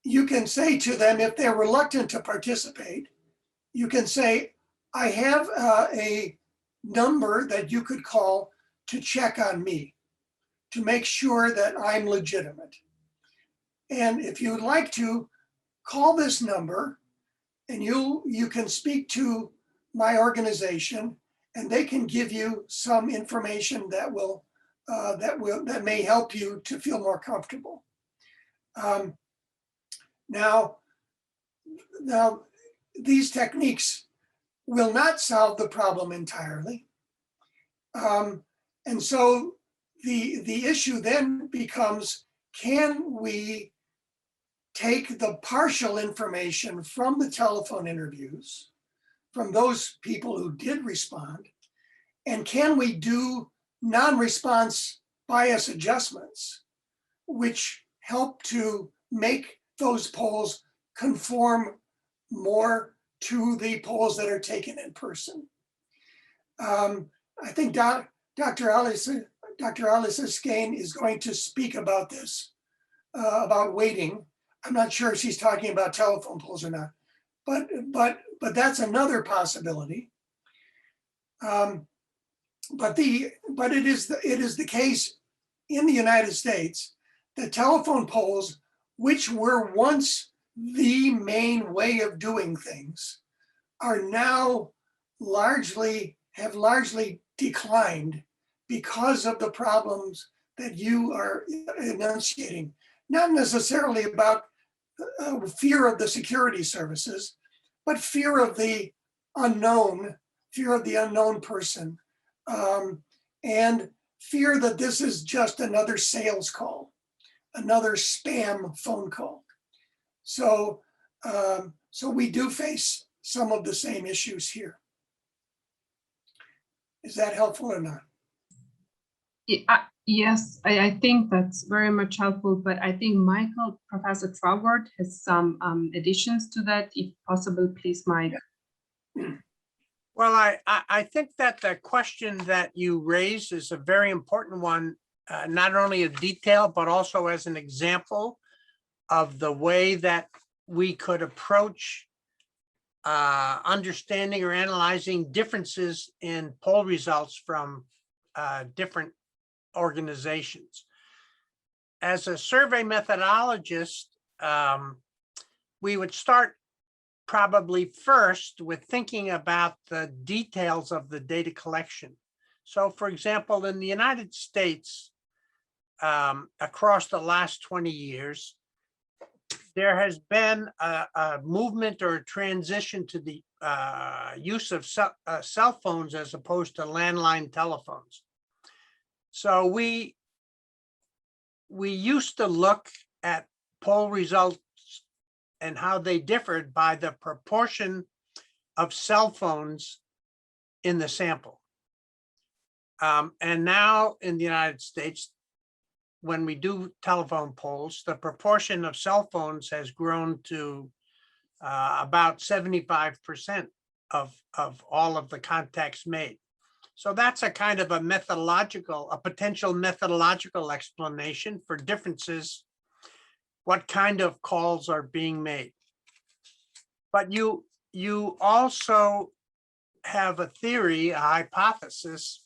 you can say to them, if they're reluctant to participate, you can say, I have a number that you could call to check on me, to make sure that I'm legitimate. And if you would like to, call this number, and you can speak to my organization, and they can give you some information that may help you to feel more comfortable. Now, these techniques will not solve the problem entirely. And so the issue then becomes, can we take the partial information from the telephone interviews, from those people who did respond, and can we do non-response bias adjustments, which help to make those polls conform more to the polls that are taken in person. I think Dr. Alice Skane is going to speak about this, about weighting. I'm not sure if she's talking about telephone polls or not, but that's another possibility. But it is the case in the United States that telephone polls, which were once the main way of doing things, are now have largely declined because of the problems that you are enunciating. Not necessarily about fear of the security services, but fear of the unknown person, and fear that this is just another sales call, another spam phone call. So we do face some of the same issues here. Is that helpful or not? Yes, I think that's very much helpful, but I think Professor Troward has some additions to that. If possible, please, Mike. Well, I think that the question that you raised is a very important one, not only a detail, but also as an example of the way that we could approach understanding or analyzing differences in poll results from different organizations. As a survey methodologist, we would start probably first with thinking about the details of the data collection. So for example, in the United States, across the last 20 years, there has been a movement or a transition to the use of cell phones as opposed to landline telephones. So we used to look at poll results and how they differed by the proportion of cell phones in the sample. And now in the United States, when we do telephone polls, the proportion of cell phones has grown to about 75% of all of the contacts made. So that's a kind of a potential methodological explanation for differences, what kind of calls are being made. But you also have a theory, a hypothesis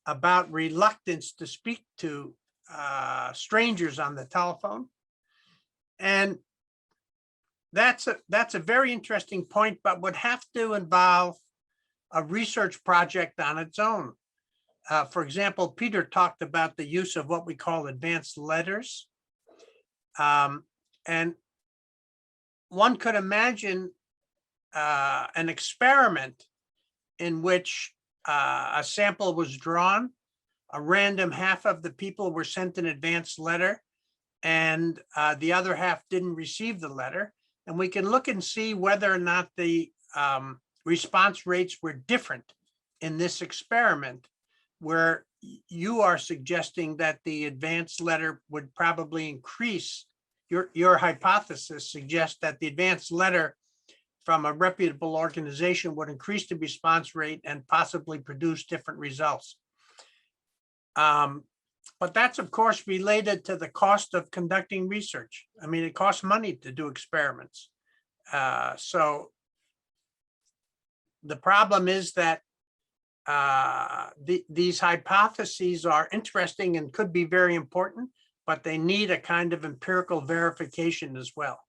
about reluctance to speak to strangers on the telephone. And that's a very interesting point, but would have to involve a research project on its own. For example, Peter talked about the use of what we call advanced letters. And one could imagine an experiment in which a sample was drawn, a random half of the people were sent an advanced letter, and the other half didn't receive the letter. And we can look and see whether or not the response rates were different in this experiment, where you are suggesting that the advanced letter would probably increase. Your hypothesis suggests that the advanced letter from a reputable organization would increase the response rate and possibly produce different results. But that's, of course, related to the cost of conducting research. I mean, it costs money to do experiments. So the problem is that these hypotheses are interesting and could be very important, but they need a kind of empirical verification as well.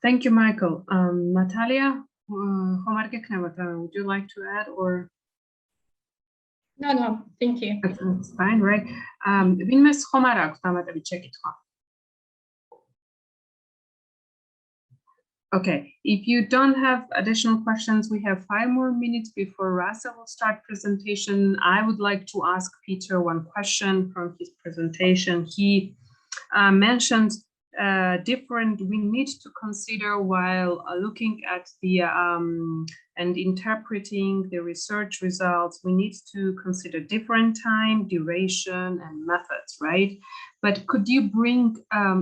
Thank you, Michael. Natalia, would you like to add or? No, thank you. That's fine, right? Vinmes Homara, okay, if you don't have additional questions, we have 5 more minutes before Rasa will start presentation. I would like to ask Peter one question from his presentation. He mentioned we need to consider while looking at the and interpreting the research results, we need to consider different time, duration, and methods, right? But could you bring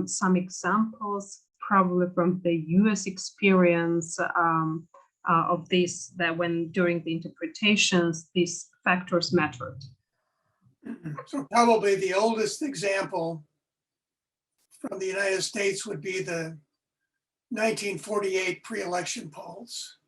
some examples, probably from the US experience of this, that when during the interpretations, these factors mattered? So probably the oldest example from the United States would be the 1948 pre-election polls,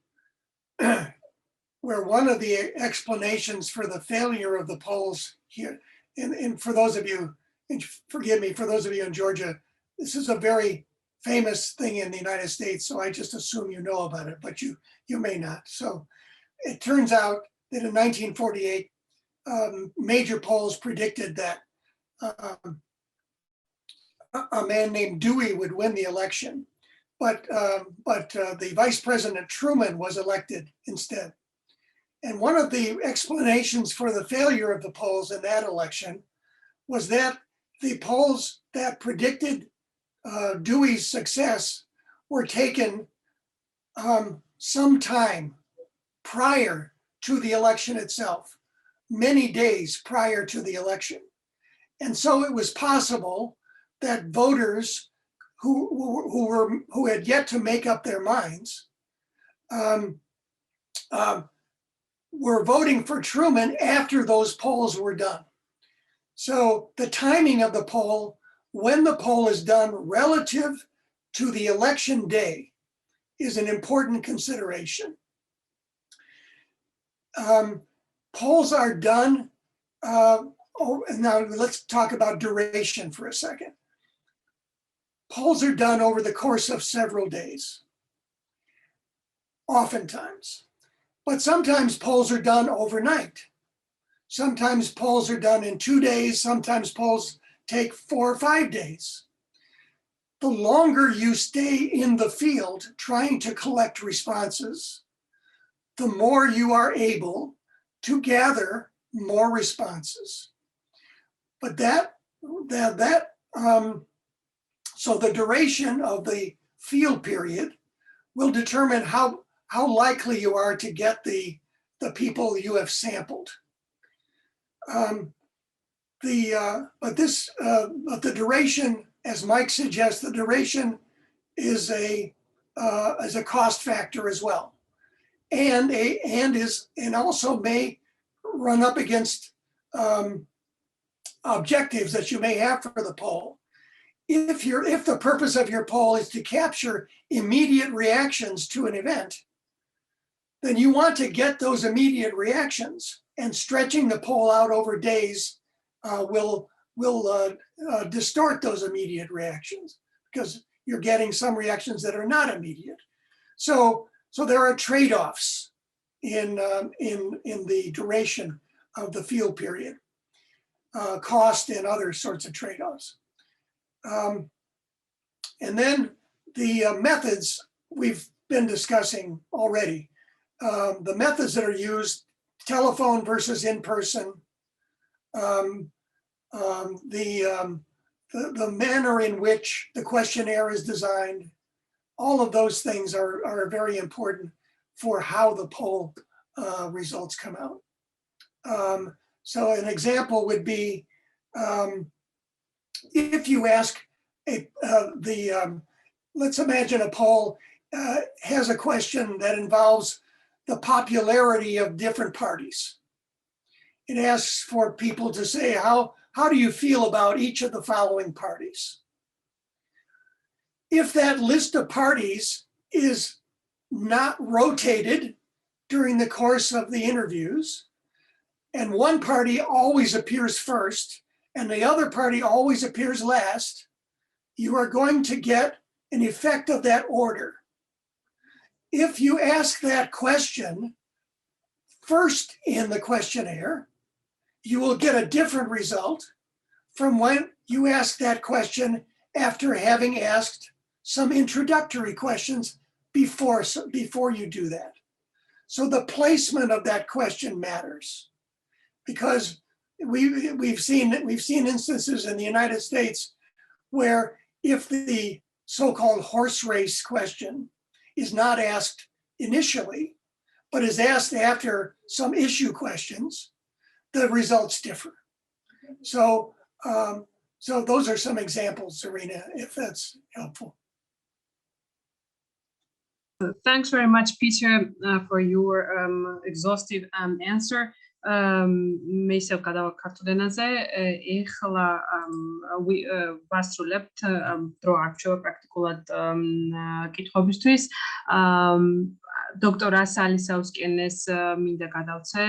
where one of the explanations for the failure of the polls here, and for those of you, and forgive me, for those of you in Georgia, this is a very famous thing in the United States, so I just assume you know about it, but you may not. So it turns out that in 1948, major polls predicted that a man named Dewey would win the election, but the Vice President Truman was elected instead. And one of the explanations for the failure of the polls in that election was that the polls that predicted Dewey's success were taken sometime prior to the election itself, many days prior to the election. And so it was possible that voters who had yet to make up their minds were voting for Truman after those polls were done. So the timing of the poll, when the poll is done relative to the election day, is an important consideration. Polls are done, now let's talk about duration for a second. Polls are done over the course of several days, oftentimes. But sometimes polls are done overnight. Sometimes polls are done in 2 days. Sometimes polls take 4 or 5 days. The longer you stay in the field trying to collect responses, the more you are able to gather more responses. But so the duration of the field period will determine how likely you are to get the people you have sampled. But the duration, as Mike suggests, the duration is a cost factor as well, and also may run up against objectives that you may have for the poll. If the purpose of your poll is to capture immediate reactions to an event, then you want to get those immediate reactions, and stretching the poll out over days will distort those immediate reactions, because you're getting some reactions that are not immediate. So there are trade-offs in the duration of the field period, cost and other sorts of trade-offs. And then the methods we've been discussing already. The methods that are used, telephone versus in-person, the manner in which the questionnaire is designed, all of those things are very important for how the poll results come out. So an example would be if you ask let's imagine a poll has a question that involves the popularity of different parties. It asks for people to say, how do you feel about each of the following parties? If that list of parties is not rotated during the course of the interviews, and one party always appears first, and the other party always appears last, you are going to get an effect of that order. If you ask that question first in the questionnaire, you will get a different result from when you ask that question after having asked some introductory questions before you do that. So the placement of that question matters, because we've seen instances in the United States where if the so-called horse race question is not asked initially, but is asked after some issue questions, the results differ. So those are some examples, Serena, if that's helpful. Thanks very much, Peter, for your exhaustive answer. მე ისევ გადავაქართო ენაზე, ეხლა ვასრულებთ დრო არჩევა პრაქტიკულად კითხვებისთვის. დოქტორ ასალისაუსკენეს მინდა გადავცე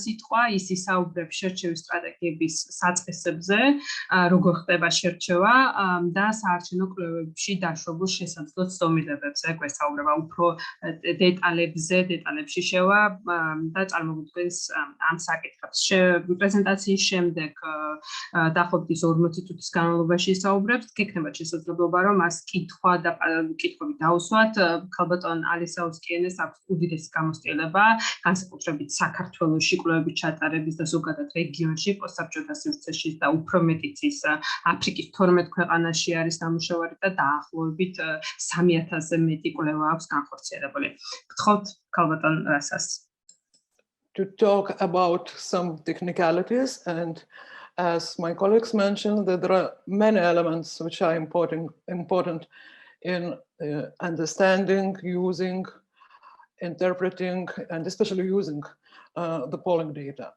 სიტყვა, ის ისაუბრებს შერჩევის სტრატეგიების საწყისებზე, როგორ ხდება შერჩევა და საარჩევნო კვლევებში დაშვებულ შესაძლო ცდომილებებზე. გვესაუბრება უფრო დეტალებში შევა და წარმოგვიდგენს ამ საკითხებს. პრეზენტაციის შემდეგ დაახლოებით 40 წუთის განმავლობაში ისაუბრებს. გექნება შესაძლებლობა, რომ მას კითხვები დაუსვათ. ქალბატონ ალისაუსკიენეს აქვს უდიდესი გამოცდილება, განსაკუთრებით საქართველოში კვლევების ჩატარების და ზოგადად რეგიონში, პოსტსაბჭოთა სივრცეში და უფრო მეტიც ის აფრიკის 12 ქვეყანაში არის ნამუშევარი და დაახლოებით 3000-ზე მეტი კვლევა აქვს განხორციელებული. გთხოვთ ქალბატონ რასას. To talk about some technicalities, and as my colleagues mentioned, that there are many elements which are important in understanding, using, interpreting, and especially using the polling data.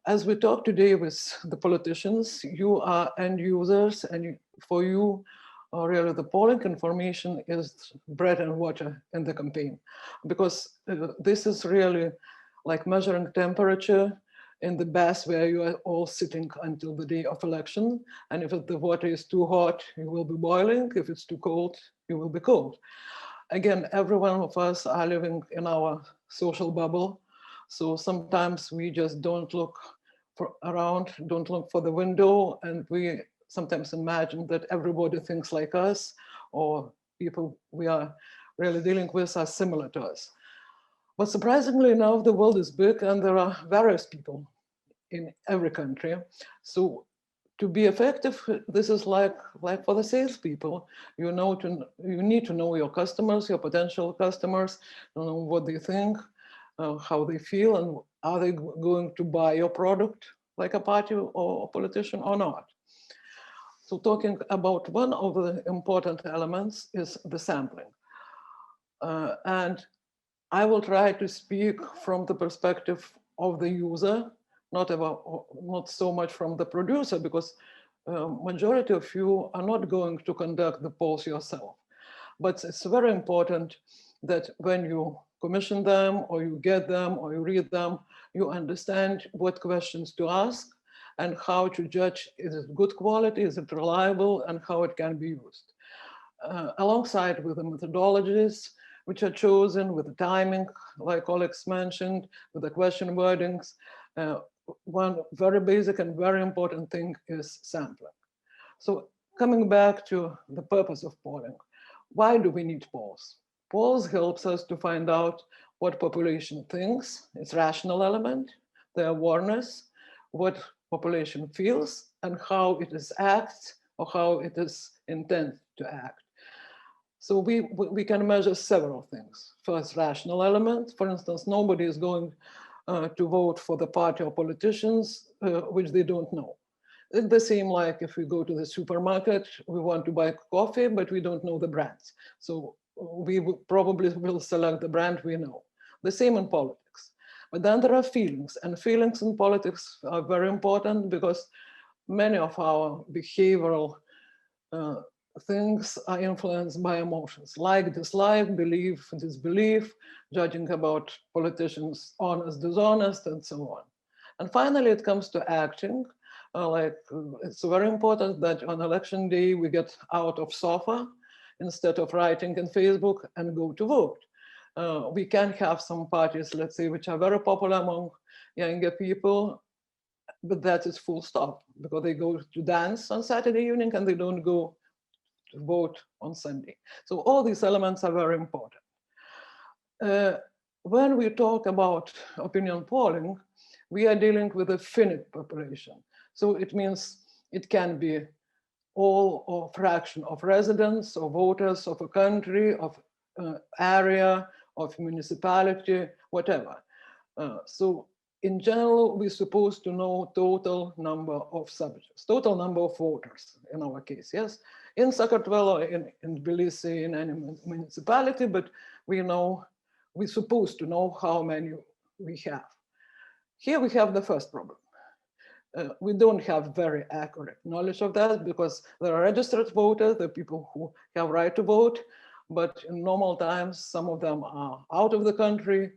As we talk today with the politicians, you are end users, and for you, really the polling information is bread and water in the campaign, because this is really like measuring temperature in the bath where you are all sitting until the day of election. And if the water is too hot, you will be boiling. If it's too cold, you will be cold. Again, every one of us are living in our social bubble. So sometimes we just don't look around, don't look for the window, and we sometimes imagine that everybody thinks like us, or people we are really dealing with are similar to us. But surprisingly enough, the world is big and there are various people in every country. So to be effective, this is like for the salespeople. You need to know your customers, your potential customers, know what they think, how they feel, and are they going to buy your product like a party or a politician or not. So talking about one of the important elements is the sampling. And I will try to speak from the perspective of the user, not so much from the producer, because majority of you are not going to conduct the polls yourself. But it's very important that when you commission them, or you get them, or you read them, you understand what questions to ask and how to judge, is it good quality, is it reliable, and how it can be used. Alongside with the methodologies which are chosen, with the timing, like Alex mentioned, with the question wordings, one very basic and very important thing is sampling. So coming back to the purpose of polling, why do we need polls? Polls helps us to find out what population thinks, its rational element, their awareness, what population feels, and how it is acts or how it is intended to act. So we can measure several things. First, rational element. For instance, nobody is going to vote for the party or politicians which they don't know. It's the same like if we go to the supermarket, we want to buy coffee, but we don't know the brands. So we probably will select the brand we know. The same in politics. But then there are feelings, and feelings in politics are very important because many of our behavioral things are influenced by emotions, like dislike, belief, disbelief, judging about politicians, honest, dishonest, and so on. And finally, it comes to acting. It's very important that on election day, we get out of sofa instead of writing in Facebook and go to vote. We can have some parties, let's say, which are very popular among younger people, but that is full stop, because they go to dance on Saturday evening and they don't go to vote on Sunday. So all these elements are very important. When we talk about opinion polling, we are dealing with a finite population. So it means it can be all or fraction of residents or voters of a country, of area, of municipality, whatever. So in general, we're supposed to know total number of subjects, total number of voters in our case, yes? In Sakartvelo, in Tbilisi, in any municipality, but we're supposed to know how many we have. Here we have the first problem. We don't have very accurate knowledge of that because there are registered voters, the people who have right to vote, but in normal times, some of them are out of the country,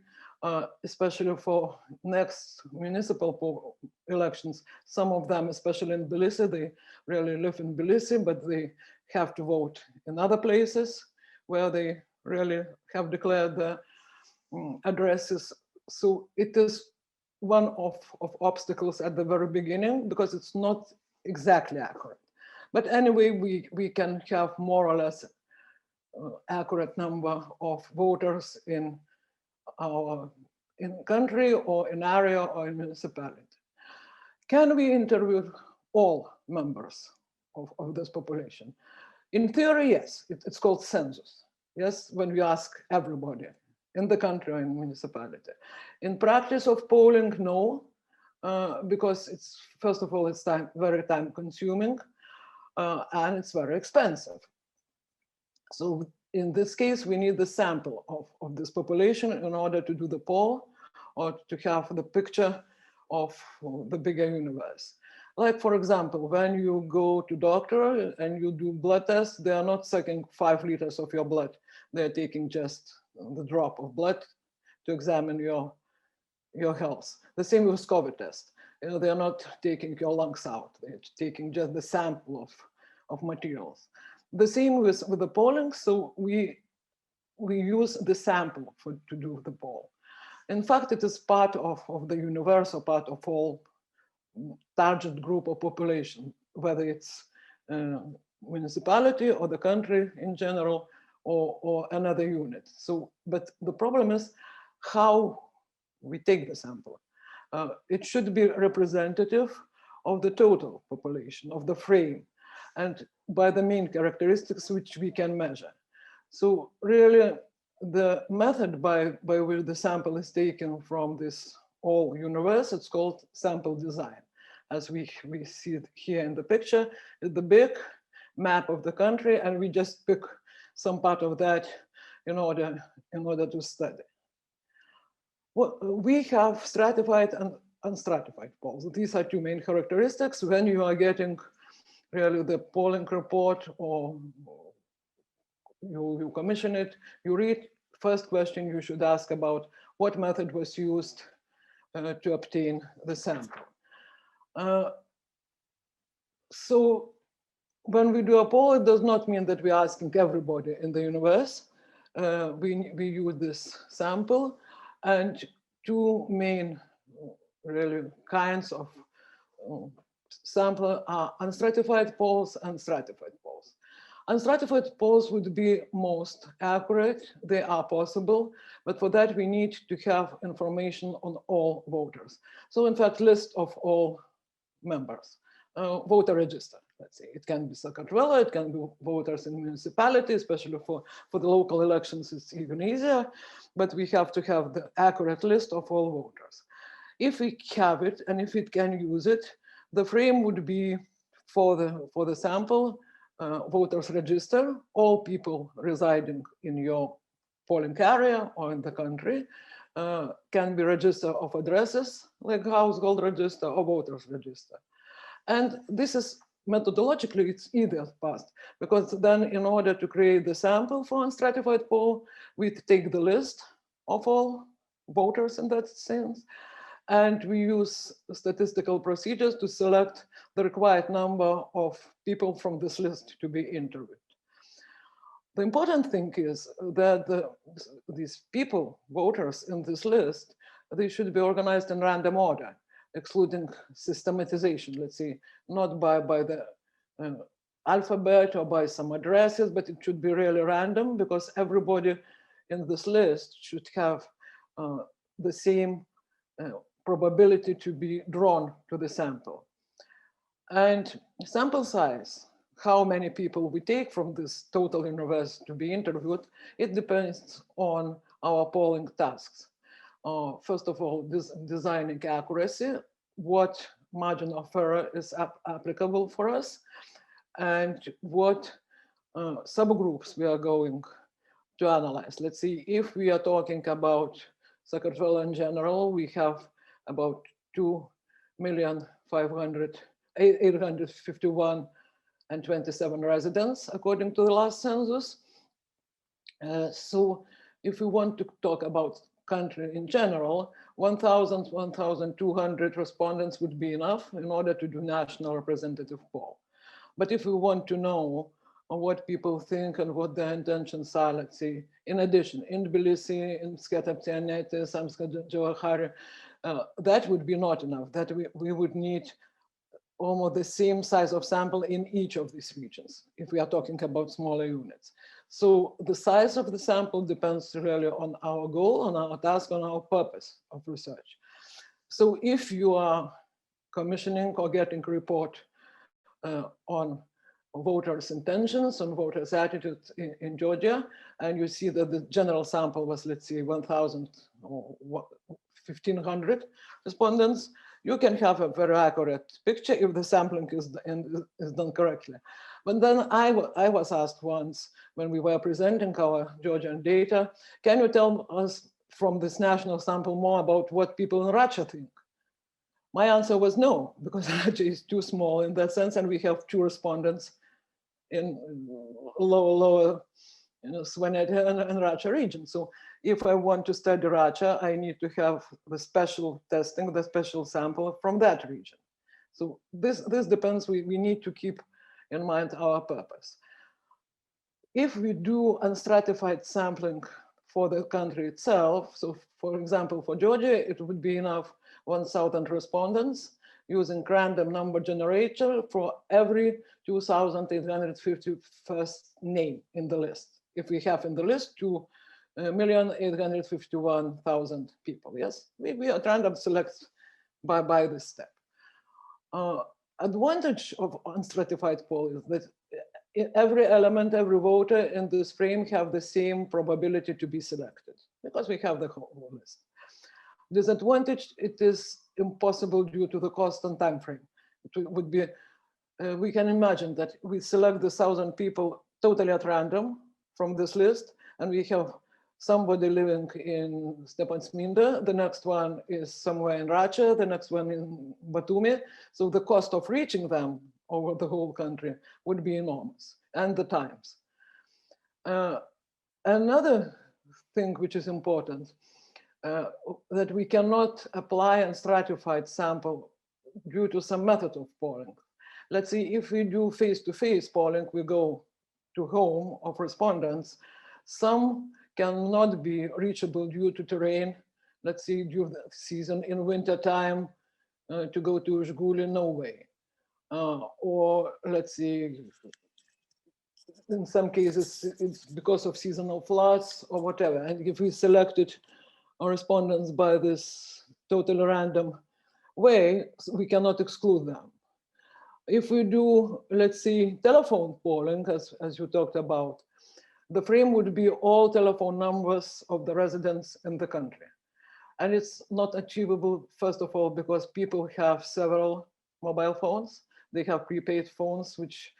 especially for next municipal elections. Some of them, especially in Tbilisi, they really live in Tbilisi, but they have to vote in other places where they really have declared their addresses. So it is one of obstacles at the very beginning because it's not exactly accurate. But anyway, we can have more or less accurate number of voters in our country or in area or in municipality. Can we interview all members of this population? In theory, yes, it's called census. Yes, when we ask everybody in the country or in municipality. In practice of polling, no, because it's, first of all, it's very time consuming and it's very expensive. So in this case, we need the sample of this population in order to do the poll or to have the picture of the bigger universe. Like, for example, when you go to doctor and you do blood tests, they are not sucking 5 liters of your blood. They're taking just the drop of blood to examine your health. The same with COVID test. They're not taking your lungs out. They're taking just the sample of materials. The same with the polling. So we use the sample to do the poll. In fact, it is part of the universal part of all target group of population, whether it's municipality or the country in general or another unit. So, but the problem is how we take the sample. It should be representative of the total population, of the frame, and by the main characteristics which we can measure. So really, the method by which the sample is taken from this whole universe, it's called sample design. As we see it here in the picture, the big map of the country, and we just pick some part of that in order to study. Well, we have stratified and unstratified polls. These are two main characteristics. When you are getting really the polling report or you commission it, you read first question you should ask about what method was used to obtain the sample. So when we do a poll, it does not mean that we're asking everybody in the universe. We use this sample, and two main really kinds of sample are unstratified polls and stratified polls. Unstratified polls would be most accurate. They are possible, but for that we need to have information on all voters. So in fact, list of all members, voter register. Let's say it can be Sakartvelo, it can be voters in municipality, especially for the local elections, it's even easier, but we have to have the accurate list of all voters. If we have it and if it can use it, the frame would be for the sample, voters register, all people residing in your polling area or in the country can be register of addresses, like household register or voters register. And this is methodologically, it's easier past, because then in order to create the sample for unstratified poll, we take the list of all voters in that sense, and we use statistical procedures to select the required number of people from this list to be interviewed. The important thing is that these people, voters in this list, they should be organized in random order, excluding systematization, let's say, not by the alphabet or by some addresses, but it should be really random, because everybody in this list should have the same probability to be drawn to the sample. And sample size, how many people we take from this total universe to be interviewed, it depends on our polling tasks. First of all, designing accuracy, what margin of error is applicable for us, and what subgroups we are going to analyze. Let's see, if we are talking about Sakartvelo in general, we have about 2,851,027 residents, according to the last census. So if we want to talk about country in general, 1,200 respondents would be enough in order to do national representative poll. But if we want to know what people think and what their intentions are, let's say, in addition, in Tbilisi, in Sketaptianete, Samska, that would be not enough. That we would need almost the same size of sample in each of these regions, if we are talking about smaller units. So the size of the sample depends really on our goal, on our task, on our purpose of research. So if you are commissioning or getting a report on voters' intentions, on voters' attitudes in Georgia, and you see that the general sample was, let's say, 1,000 or 1,500 respondents, you can have a very accurate picture if the sampling is done correctly. But then I was asked once when we were presenting our Georgian data, can you tell us from this national sample more about what people in Russia think? My answer was no, because Russia is too small in that sense, and we have 2 respondents in lower Svaneti and Russia region. So if I want to study Russia, I need to have the special testing, the special sample from that region. So this depends, we need to keep in mind our purpose. If we do unstratified sampling for the country itself, so for example, for Georgia, it would be enough 1,000 respondents using random number generator for every 2,851st name in the list. If we have in the list 2,851,000 people, yes, we are random select by this step. Advantage of unstratified poll is that every element, every voter in this frame have the same probability to be selected because we have the whole list. Disadvantage, it is impossible due to the cost and time frame. It would be, we can imagine that we select the 1,000 people totally at random from this list, and we have somebody living in Stepantsminda, the next one is somewhere in Russia, the next one in Batumi. So the cost of reaching them over the whole country would be enormous, and the times. Another thing which is important, that we cannot apply a stratified sample due to some method of polling. Let's see, if we do face-to-face polling, we go to home of respondents. Some cannot be reachable due to terrain. Let's see, during the season in winter time, to go to Zhguli, no way. Or let's see, in some cases, it's because of seasonal floods or whatever. And if we selected our respondents by this totally random way, we cannot exclude them. If we do, let's see, telephone polling, as you talked about, the frame would be all telephone numbers of the residents in the country. And it's not achievable, first of all, because people have several mobile phones. They have prepaid phones, which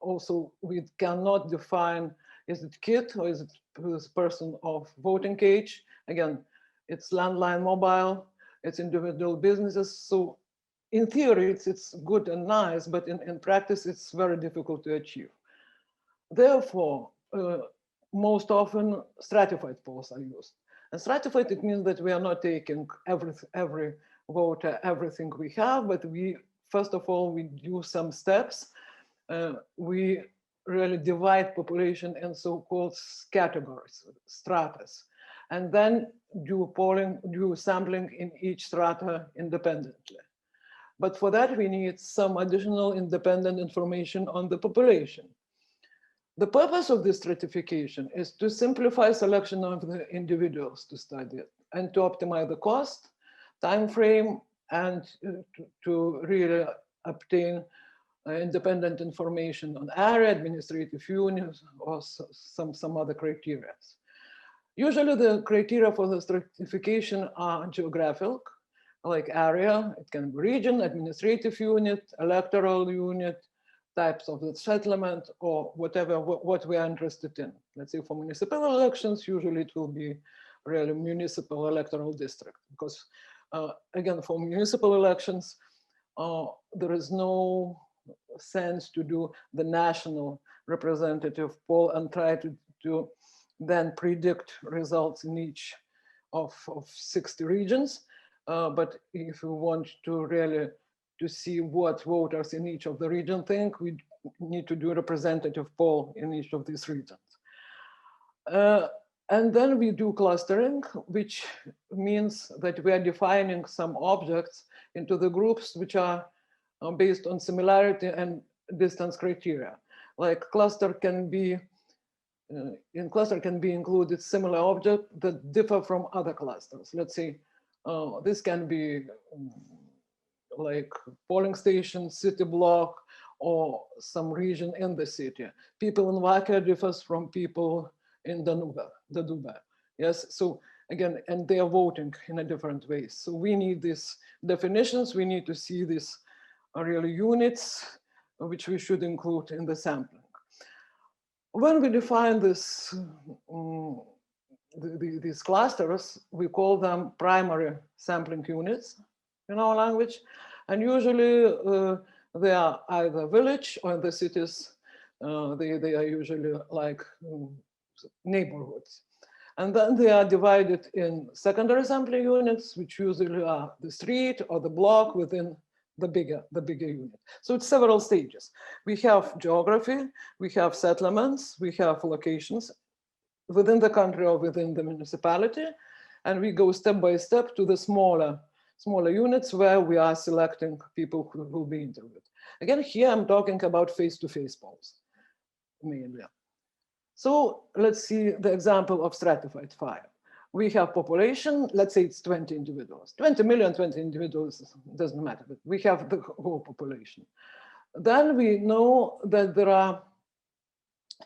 also we cannot define, is it kid or is it person of voting age? Again, it's landline mobile, it's individual businesses. So in theory, it's good and nice, but in practice, it's very difficult to achieve. Therefore, most often stratified polls are used. And stratified, it means that we are not taking every voter, everything we have, but we, first of all, we do some steps. We really divide population in so-called categories, stratas, and then do polling, do sampling in each strata independently. But for that, we need some additional independent information on the population. The purpose of this stratification is to simplify selection of the individuals to study it and to optimize the cost, time frame, and to really obtain independent information on area, administrative units, or some other criteria. Usually the criteria for the stratification are geographic, like area, it can be region, administrative unit, electoral unit, types of the settlement, or whatever, what we are interested in. Let's say for municipal elections, usually it will be really municipal electoral district, because again, for municipal elections, there is no sense to do the national representative poll and try to then predict results in each of 60 regions. But if we want to really to see what voters in each of the region think, we need to do a representative poll in each of these regions. And then we do clustering, which means that we are defining some objects into the groups which are based on similarity and distance criteria. Like cluster can be, in cluster can be included similar objects that differ from other clusters. Let's say this can be like polling station, city block, or some region in the city. People in Vakia differs from people in Danuba. Yes, so again, and they are voting in a different way. So we need these definitions. We need to see these real units, which we should include in the sampling. When we define this, these clusters, we call them primary sampling units in our language. And usually they are either village or in the cities, they are usually like neighborhoods. And then they are divided in secondary sampling units, which usually are the street or the block within the bigger unit. So it's several stages. We have geography, we have settlements, we have locations within the country or within the municipality, and we go step by step to the smaller units where we are selecting people who will be interviewed. Again, here I'm talking about face-to-face polls mainly. So let's see the example of stratified fire. We have population, let's say it's 20 individuals. 20 million, 20 individuals, doesn't matter, but we have the whole population. Then we know that there are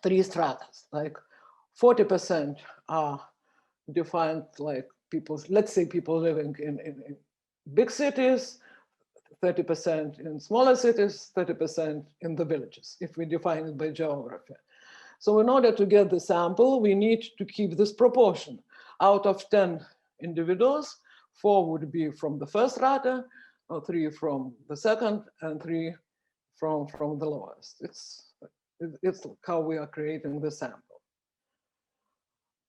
3 stratas, like 40% are defined like people, let's say people living in big cities, 30% in smaller cities, 30% in the villages, if we define it by geography. So in order to get the sample, we need to keep this proportion. Out of 10 individuals, 4 would be from the first strata, 3 from the second, and 3 from the lowest. It's how we are creating the sample.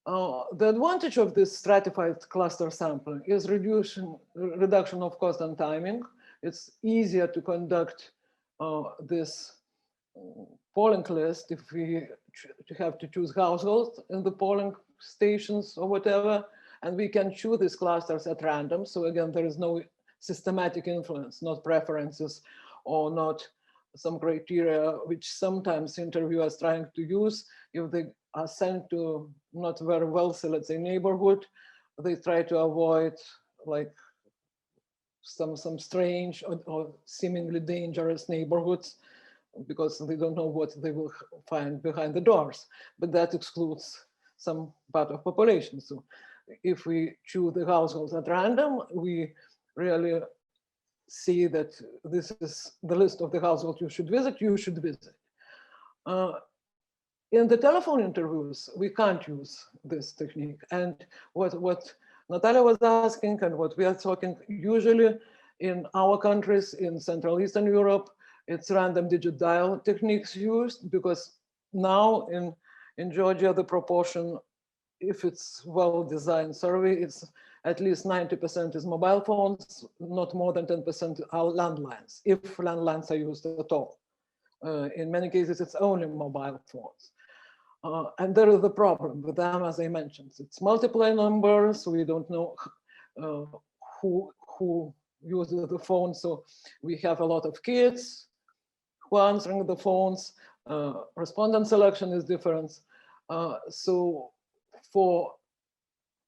The advantage of this stratified cluster sampling is reduction of cost and timing. It's easier to conduct this polling list if we have to choose households in the polling stations or whatever, and we can choose these clusters at random. So again, there is no systematic influence, not preferences or not some criteria which sometimes interviewers trying to use. If they are sent to not very wealthy, let's say, neighborhood, they try to avoid like some strange or seemingly dangerous neighborhoods because they don't know what they will find behind the doors, but that excludes some part of population. So if we choose the households at random, we really see that this is the list of the households you should visit. In the telephone interviews, we can't use this technique. And what Natalia was asking and what we are talking, usually in our countries in Central Eastern Europe, it's random digit dial techniques used, because now in Georgia, the proportion, if it's well-designed survey, it's at least 90% is mobile phones, not more than 10% are landlines, if landlines are used at all. In many cases, it's only mobile phones. And there is the problem with them, as I mentioned. It's multiple numbers. We don't know who uses the phone. So we have a lot of kids who are answering the phones. Respondent selection is different. So for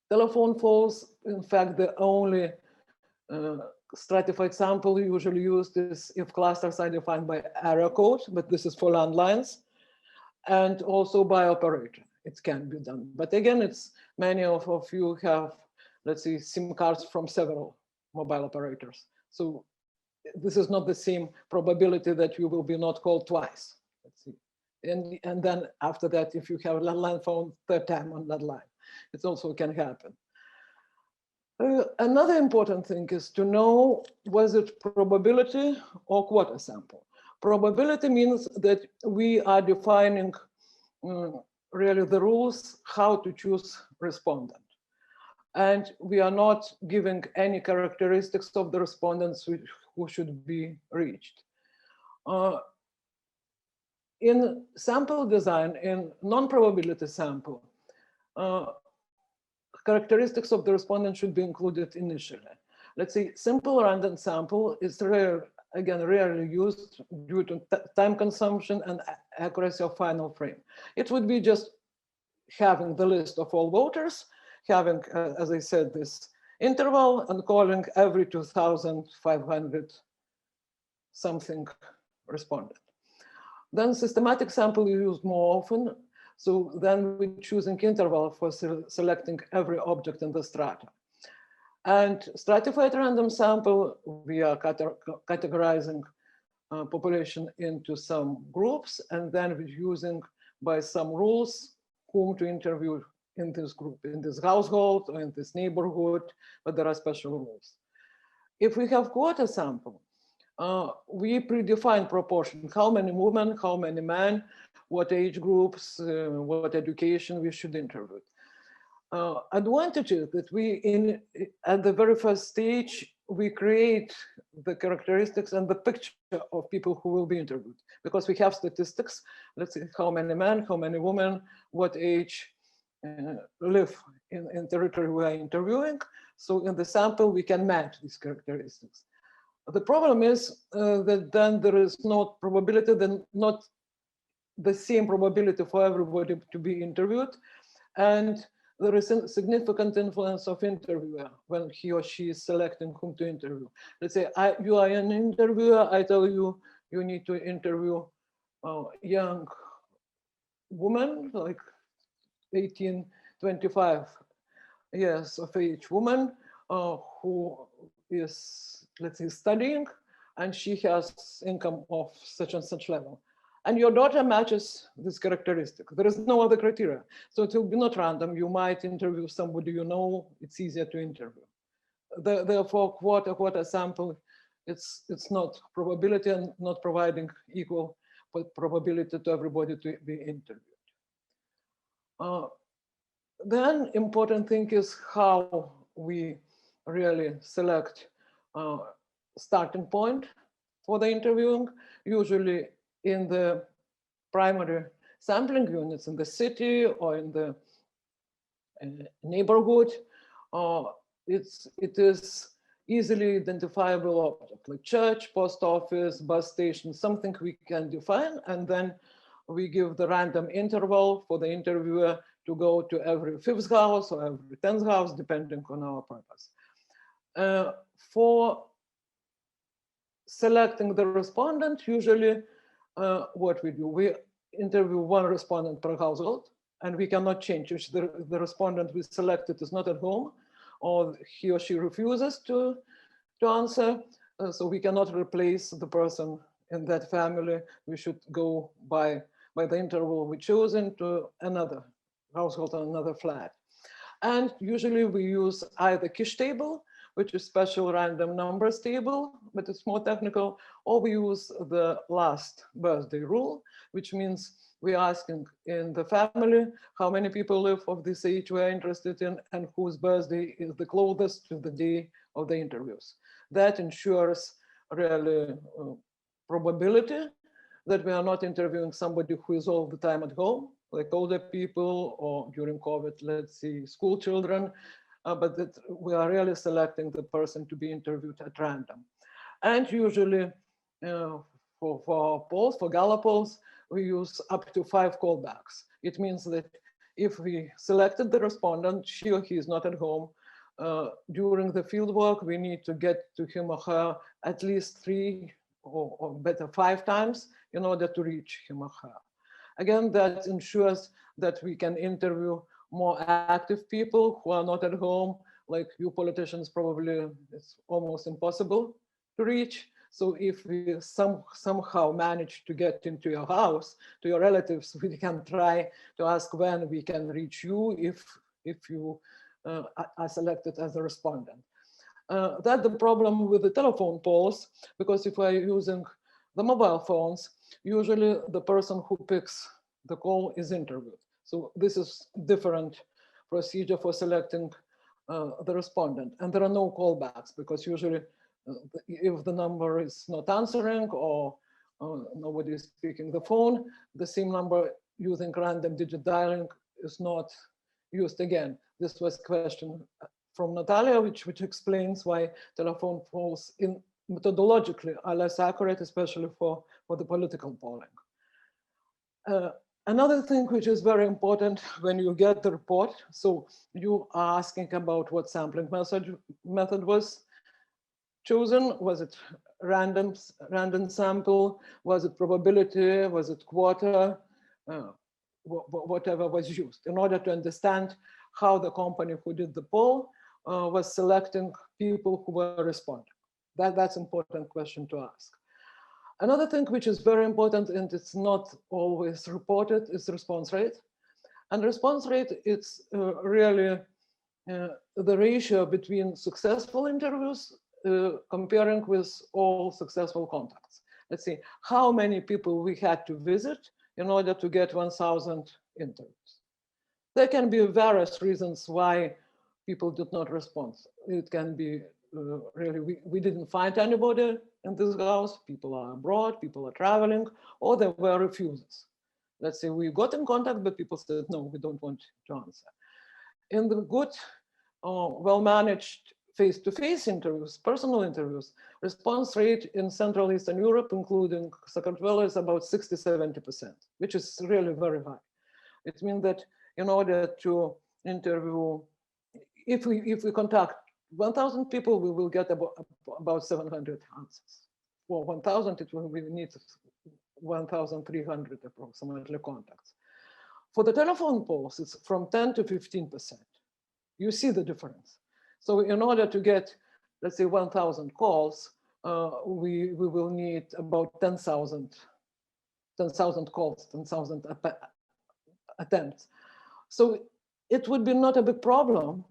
telephone calls, in fact, the only stratified sample usually used is if clusters are defined by area code, but this is for landlines, and also by operator. It can be done. But again, it's many of you have, let's say, SIM cards from several mobile operators. So this is not the same probability that you will be not called twice. Let's see. And then after that, if you have a landline phone, third time on that line, it also can happen. Another important thing is to know, was it probability or quota sample? Probability means that we are defining really the rules how to choose respondent. And we are not giving any characteristics of the respondents who should be reached. In sample design, in non-probability sample, characteristics of the respondent should be included initially. Let's say simple random sample is rare, again, rarely used due to time consumption and accuracy of final frame. It would be just having the list of all voters, having, as I said, this interval and calling every 2,500 something respondent. Then systematic sample is used more often. So then we're choosing interval for selecting every object in the strata. And stratified random sample, we are categorizing population into some groups, and then we're using by some rules whom to interview in this group, in this household or in this neighborhood, but there are special rules. If we have quota sample, we predefine proportion, how many women, how many men, what age groups, what education we should interview. Advantages that we, at the very first stage, we create the characteristics and the picture of people who will be interviewed, because we have statistics. Let's see how many men, how many women, what age live in territory we are interviewing. So in the sample, we can match these characteristics. The problem is that then there is no probability, then not the same probability for everybody to be interviewed. And there is a significant influence of interviewer when he or she is selecting whom to interview. Let's say you are an interviewer, I tell you, you need to interview a young woman, like 18, 25 years of age woman who is, let's say, studying, and she has income of such and such level. And your daughter matches this characteristic. There is no other criteria. So it will be not random. You might interview somebody you know, it's easier to interview. Therefore, quota sample, it's not probability and not providing equal probability to everybody to be interviewed. Then important thing is how we really select starting point for the interviewing, usually in the primary sampling units in the city or in the neighborhood. It is easily identifiable object like church, post office, bus station, something we can define, and then we give the random interval for the interviewer to go to every 5th house or every 10th house, depending on our purpose. For selecting the respondent, usually what we do, we interview one respondent per household, and we cannot change if the respondent we selected is not at home, or he or she refuses to answer. So we cannot replace the person in that family. We should go by the interval we chosen to another household or another flat. And usually we use either Kish table, which is special random numbers table, but it's more technical, or we use the last birthday rule, which means we're asking in the family how many people live of this age we're interested in and whose birthday is the closest to the day of the interviews. That ensures really probability that we are not interviewing somebody who is all the time at home, like older people, or during COVID, let's see, school children, but that we are really selecting the person to be interviewed at random. And usually for our polls, for Gallup polls, we use up to 5 callbacks. It means that if we selected the respondent, she or he is not at home, during the field work, we need to get to him or her at least 3 or better 5 times in order to reach him or her. Again, that ensures that we can interview more active people who are not at home, like you politicians probably, it's almost impossible to reach. So if we somehow manage to get into your house, to your relatives, we can try to ask when we can reach you if you are selected as a respondent. That's the problem with the telephone polls, because if we're using the mobile phones, usually the person who picks the call is interviewed. So this is different procedure for selecting the respondent. And there are no callbacks, because usually if the number is not answering or nobody is speaking the phone, the same number using random digit dialing is not used again. This was a question from Natalia, which explains why telephone polls methodologically are less accurate, especially for the political polling. Another thing which is very important when you get the report, so you are asking about what sampling method was chosen. Was it random sample? Was it probability? Was it quarter? Whatever was used, in order to understand how the company who did the poll was selecting people who were responding. That's an important question to ask. Another thing which is very important, and it's not always reported, is response rate. And response rate, it's really the ratio between successful interviews comparing with all successful contacts. Let's see how many people we had to visit in order to get 1,000 interviews. There can be various reasons why people did not respond. It can be really, we didn't find anybody in this house, people are abroad, people are traveling, or there were refuses. Let's say we got in contact, but people said, no, we don't want to answer. In the good, well-managed face-to-face interviews, personal interviews, response rate in Central Eastern Europe, including Sakartvelo, is about 60–70%, which is really very high. It means that in order to interview, if we contact 1,000 people, we will get about 700 answers. For 1,000, we need 1,300 approximately contacts. For the telephone polls, it's from 10 to 15%. You see the difference. So in order to get, let's say, 1,000 calls, we will need about 10,000 calls, 10,000 attempts. So it would be not a big problem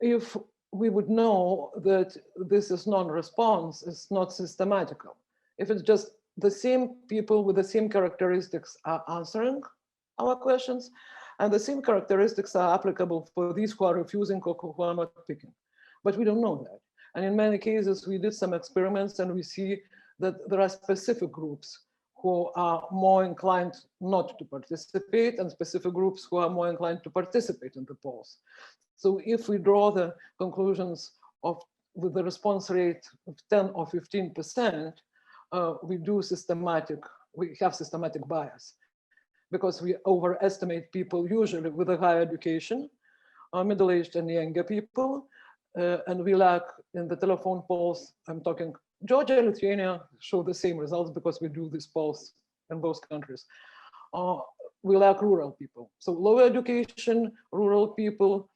if we would know that this is non-response, it's not systematical. If it's just the same people with the same characteristics are answering our questions, And the same characteristics are applicable for these who are refusing or who are not picking. But we don't know that. And in many cases, we did some experiments and we see that there are specific groups who are more inclined not to participate and specific groups who are more inclined to participate in the polls. So if we draw the conclusions of with the response rate of 10 or 15%, we have systematic bias because we overestimate people usually with a higher education, middle-aged and younger people, and we lack in the telephone polls, I'm talking Georgia, Lithuania show the same results because we do these polls in both countries. We lack rural people. So lower education, rural people,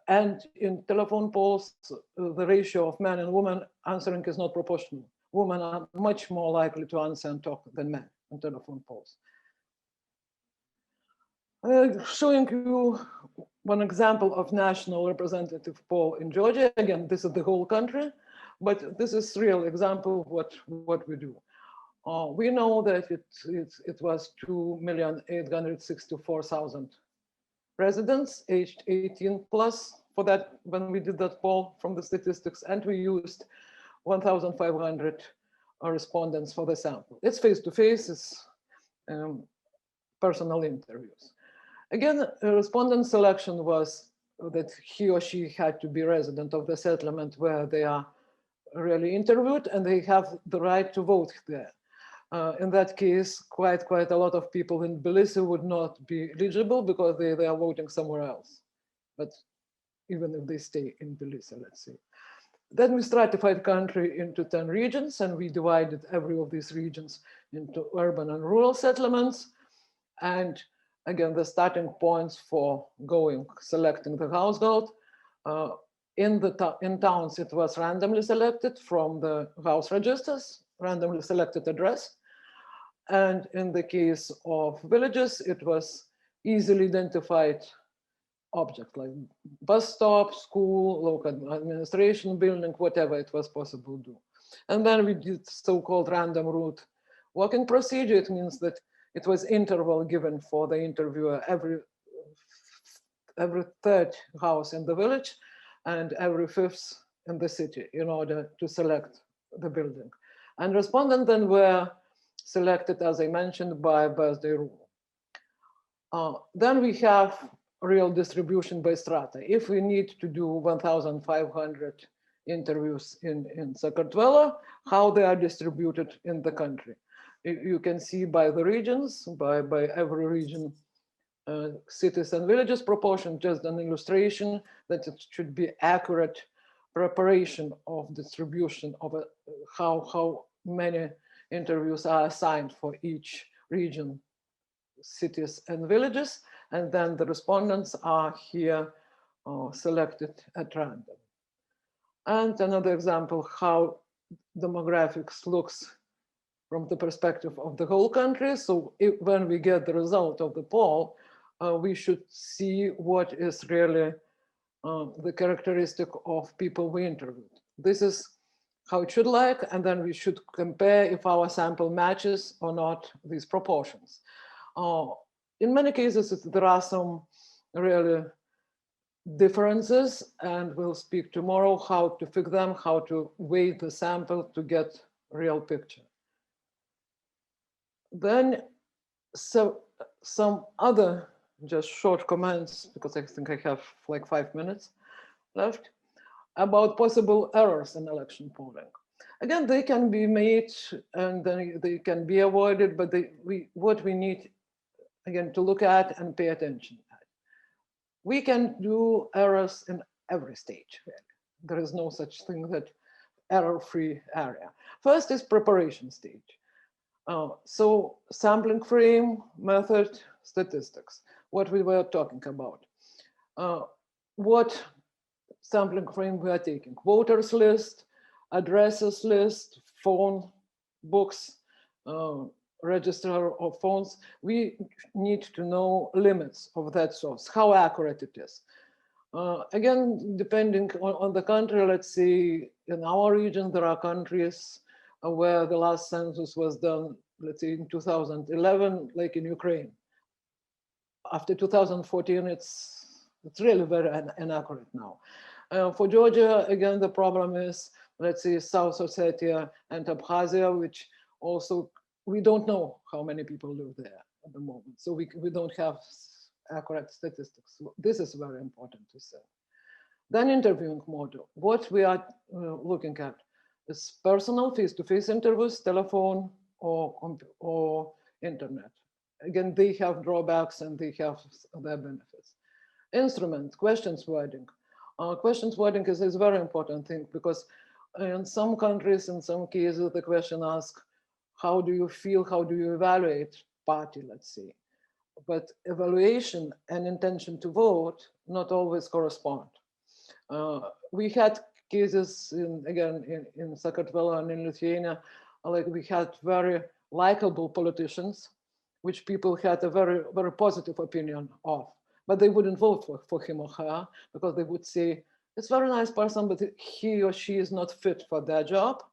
and in telephone polls, the ratio of men and women answering is not proportional. Women are much more likely to answer and talk than men in telephone polls. Showing you one example of national representative poll in Georgia. Again, this is the whole country, but this is real example of what we do. We know that it was 2,864,000 residents aged 18 plus for that when we did that poll from the statistics, and we used 1,500 respondents for the sample. It's face-to-face, it's personal interviews. Again, respondent selection was that he or she had to be resident of the settlement where they are really interviewed, and they have the right to vote there. In that case, quite a lot of people in Tbilisi would not be eligible because they are voting somewhere else. But even if they stay in Tbilisi, let's say. Then we stratified country into 10 regions, and we divided every of these regions into urban and rural settlements. And again, the starting points for selecting the household. In towns, it was randomly selected from the house registers, randomly selected address. And in the case of villages, it was easily identified objects like bus stop, school, local administration building, whatever it was possible to do. And then we did so-called random route walking procedure. It means that it was interval given for the interviewer every third house in the village and every fifth in the city in order to select the building. And respondents then were selected, as I mentioned, by birthday rule. Then we have real distribution by strata. If we need to do 1,500 interviews in Sakartvelo, how they are distributed in the country. You can see by the regions, by every region, cities and villages proportion, just an illustration that it should be accurate preparation of distribution of how many interviews are assigned for each region, cities and villages, and then the respondents are here selected at random. And another example how demographics looks from the perspective of the whole country. So when we get the result of the poll, we should see what is really the characteristic of people we interviewed. This is how it should look, and then we should compare if our sample matches or not these proportions. In many cases, there are some really differences, and we'll speak tomorrow how to fix them, how to weigh the sample to get real picture. Then some other just short comments, because I think I have like 5 minutes left, about possible errors in election polling. Again, they can be made and then they can be avoided, but what we need, again, to look at and pay attention at. We can do errors in every stage. There is no such thing that error-free area. First is preparation stage. So sampling frame, method, statistics, what we were talking about. What sampling frame we are taking? Voters list, addresses list, phone books, register of phones. We need to know limits of that source, how accurate it is. Again, depending on the country, let's say in our region, there are countries where the last census was done, let's say in 2011, like in Ukraine. after 2014, it's really very inaccurate now. For Georgia, again, the problem is, let's say, South Ossetia and Abkhazia, which also, we don't know how many people live there at the moment. So we don't have accurate statistics. So this is very important to say. Then interviewing model. What we are looking at is personal face-to-face interviews, telephone, or internet. Again, they have drawbacks and they have their benefits. Instrument, questions wording. Questions wording is a very important thing because in some countries, in some cases, the question asks, how do you feel, how do you evaluate party, let's say. But evaluation and intention to vote not always correspond. We had cases, in Sakartvelo and in Lithuania, like we had very likable politicians, which people had a very, very positive opinion of, but they wouldn't vote for him or her because they would say, it's a very nice person, but he or she is not fit for their job.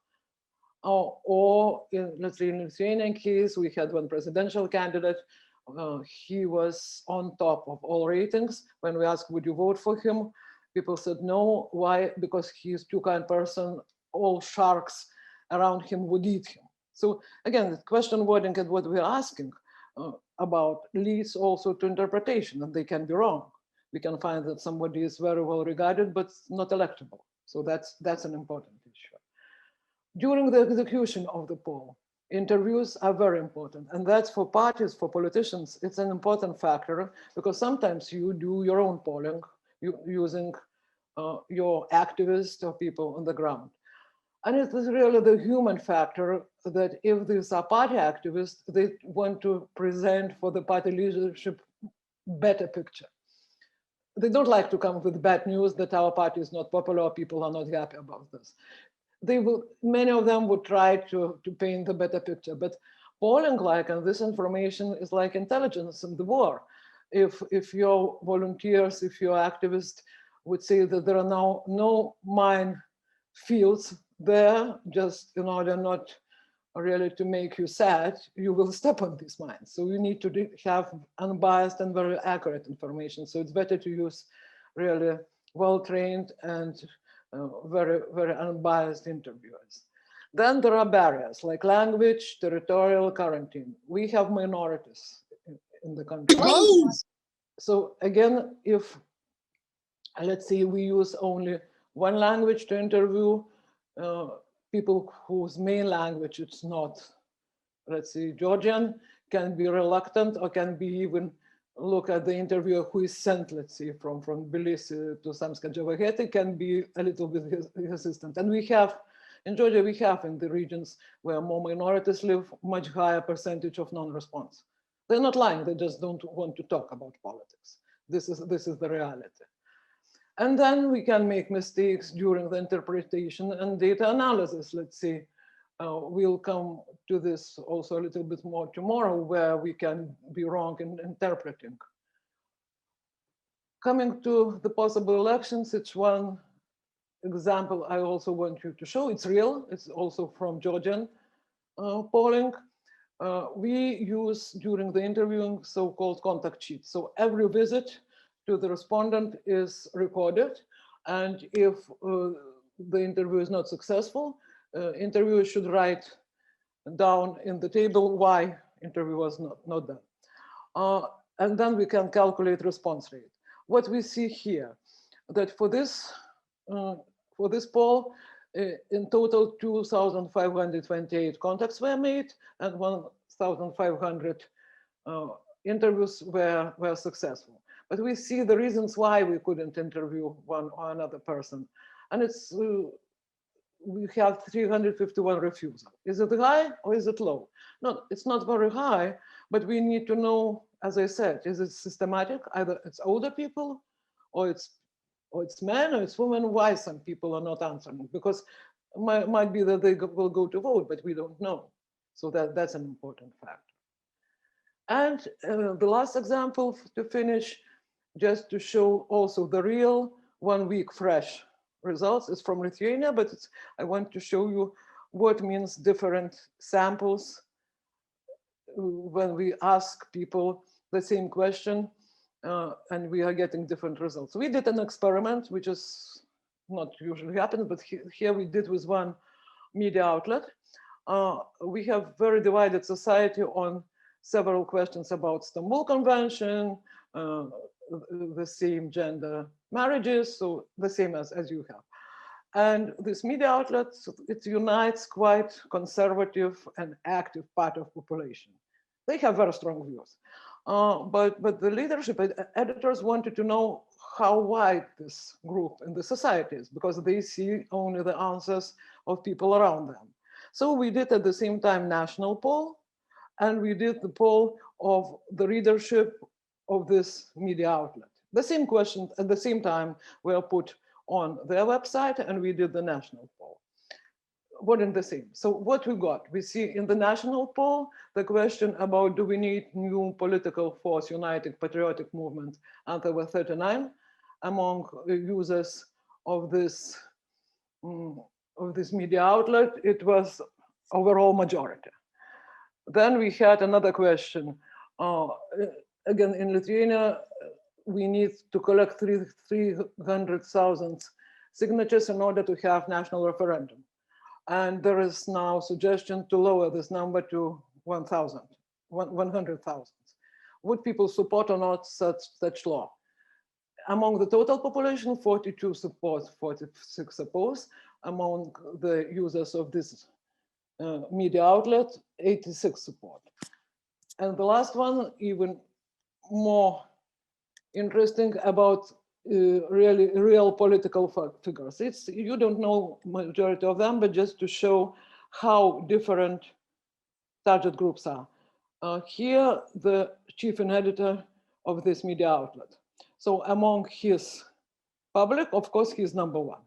Or let's say in Lithuanian case, we had one presidential candidate. He was on top of all ratings. When we asked, would you vote for him? People said no. Why? Because he's too kind person. All sharks around him would eat him. So again, the question wording and what we're asking about leads also to interpretation, and they can be wrong. We can find that somebody is very well regarded, but not electable. So that's an important issue. During the execution of the poll, interviews are very important. And that's for parties, for politicians, it's an important factor because sometimes you do your own polling using your activists or people on the ground. And it is really the human factor that if these are party activists, they want to present for the party leadership better picture. They don't like to come with bad news that our party is not popular, people are not happy about this. Many of them would try to paint the better picture, but polling and this information is like intelligence in the war. If your volunteers, if your activists would say that there are now no mine fields there, just in order not really to make you sad, you will step on these mines. So you need to have unbiased and very accurate information. So it's better to use really well-trained and very, very unbiased interviewers. Then there are barriers like language, territorial, quarantine. We have minorities in the country. So again, if let's say we use only one language to interview people whose main language it's not, let's say Georgian, can be reluctant or can be even look at the interviewer who is sent, let's say, from Tbilisi to Samska Javaheti, can be a little bit hesitant. And we have, in Georgia, we have in the regions where more minorities live, much higher percentage of non-response. They're not lying, they just don't want to talk about politics. This is the reality. And then we can make mistakes during the interpretation and data analysis, let's say. We'll come to this also a little bit more tomorrow, where we can be wrong in interpreting. Coming to the possible elections, it's one example I also want you to show. It's real, it's also from Georgian polling. We use during the interviewing so-called contact sheets. So every visit to the respondent is recorded. And if the interview is not successful, interviewer should write down in the table why interview was not done. And then we can calculate response rate. What we see here, that for this poll, in total 2,528 contacts were made and 1,500 interviews were successful. But we see the reasons why we couldn't interview one or another person. And it's we have 351 refusals. Is it high or is it low? No, it's not very high, but we need to know, as I said, is it systematic? Either it's older people, or it's men, or it's women. Why some people are not answering? Because it might be that they will go to vote, but we don't know. So that's an important factor. And the last example to finish, just to show also the real 1 week fresh results is from Lithuania, but I want to show you what means different samples when we ask people the same question and we are getting different results. We did an experiment, which is not usually happens, but here we did with one media outlet. We have very divided society on several questions about Istanbul Convention, the same gender marriages, so the same as you have. And this media outlet, it unites quite conservative and active part of population. They have very strong views. But the leadership editors wanted to know how wide this group in the society is, because they see only the answers of people around them. So we did at the same time national poll, and we did the poll of the readership of this media outlet. The same questions at the same time were put on their website, and we did the national poll. What in the same? So what we got? We see in the national poll, the question about do we need new political force, united patriotic movement, and there were 39 among users of this media outlet. It was overall majority. Then we had another question. Again, in Lithuania, we need to collect 300,000 signatures in order to have national referendum. And there is now suggestion to lower this number to 100,000. Would people support or not such law? Among the total population, 42 support, 46 oppose. Among the users of this media outlet, 86 support. And the last one, even more interesting, about real political figures. You don't know majority of them, but just to show how different target groups are. Here, the chief and editor of this media outlet. So among his public, of course, he's number one,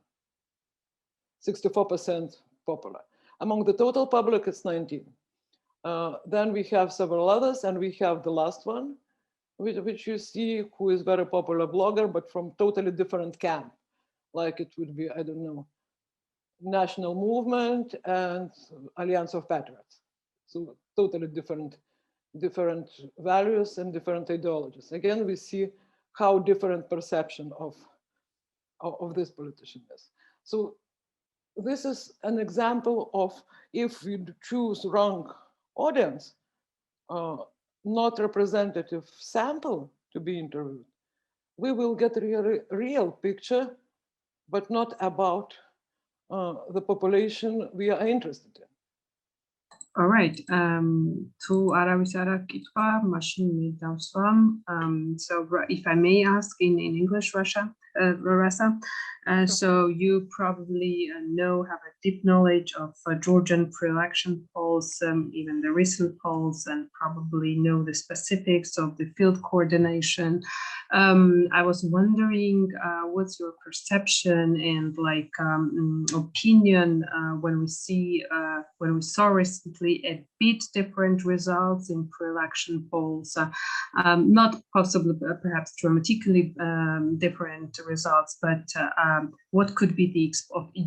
64% popular. Among the total public, it's 19. Then we have several others, and we have the last one, which you see, who is very popular blogger, but from totally different camp. Like it would be, I don't know, National Movement and Alliance of Patriots. So totally different values and different ideologies. Again, we see how different perception of this politician is. So this is an example of if you choose wrong audience, not representative sample to be interviewed, we will get a real picture, but not about the population we are interested in. All right. To aravis ara kitva, mashine midavsvam. So if I may ask in English, Rasa, so you probably have a deep knowledge of Georgian pre-election polls, even the recent polls, and probably know the specifics of the field coordination. I was wondering, what's your perception and opinion when we saw recently a bit different results in pre-election polls, not possibly perhaps dramatically different results, but what could be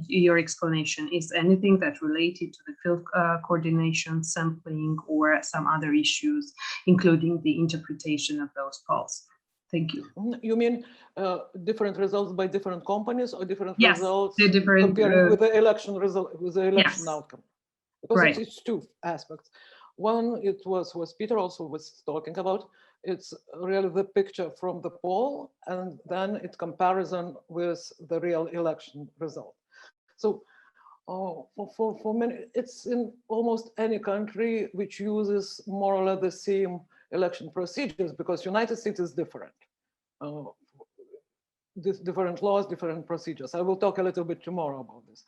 your explanation? Is anything that related to the field coordination, sampling, or some other issues, including the interpretation of those polls? Thank you. You mean different results by different companies, or different yes, results the different, comparing with the election result, with the election outcome? Because right. it's two aspects. One, it was Peter also was talking about. It's really the picture from the poll, and then it's comparison with the real election result. So for many, it's in almost any country which uses more or less the same election procedures, because United States is different. Different laws, different procedures. I will talk a little bit tomorrow about this.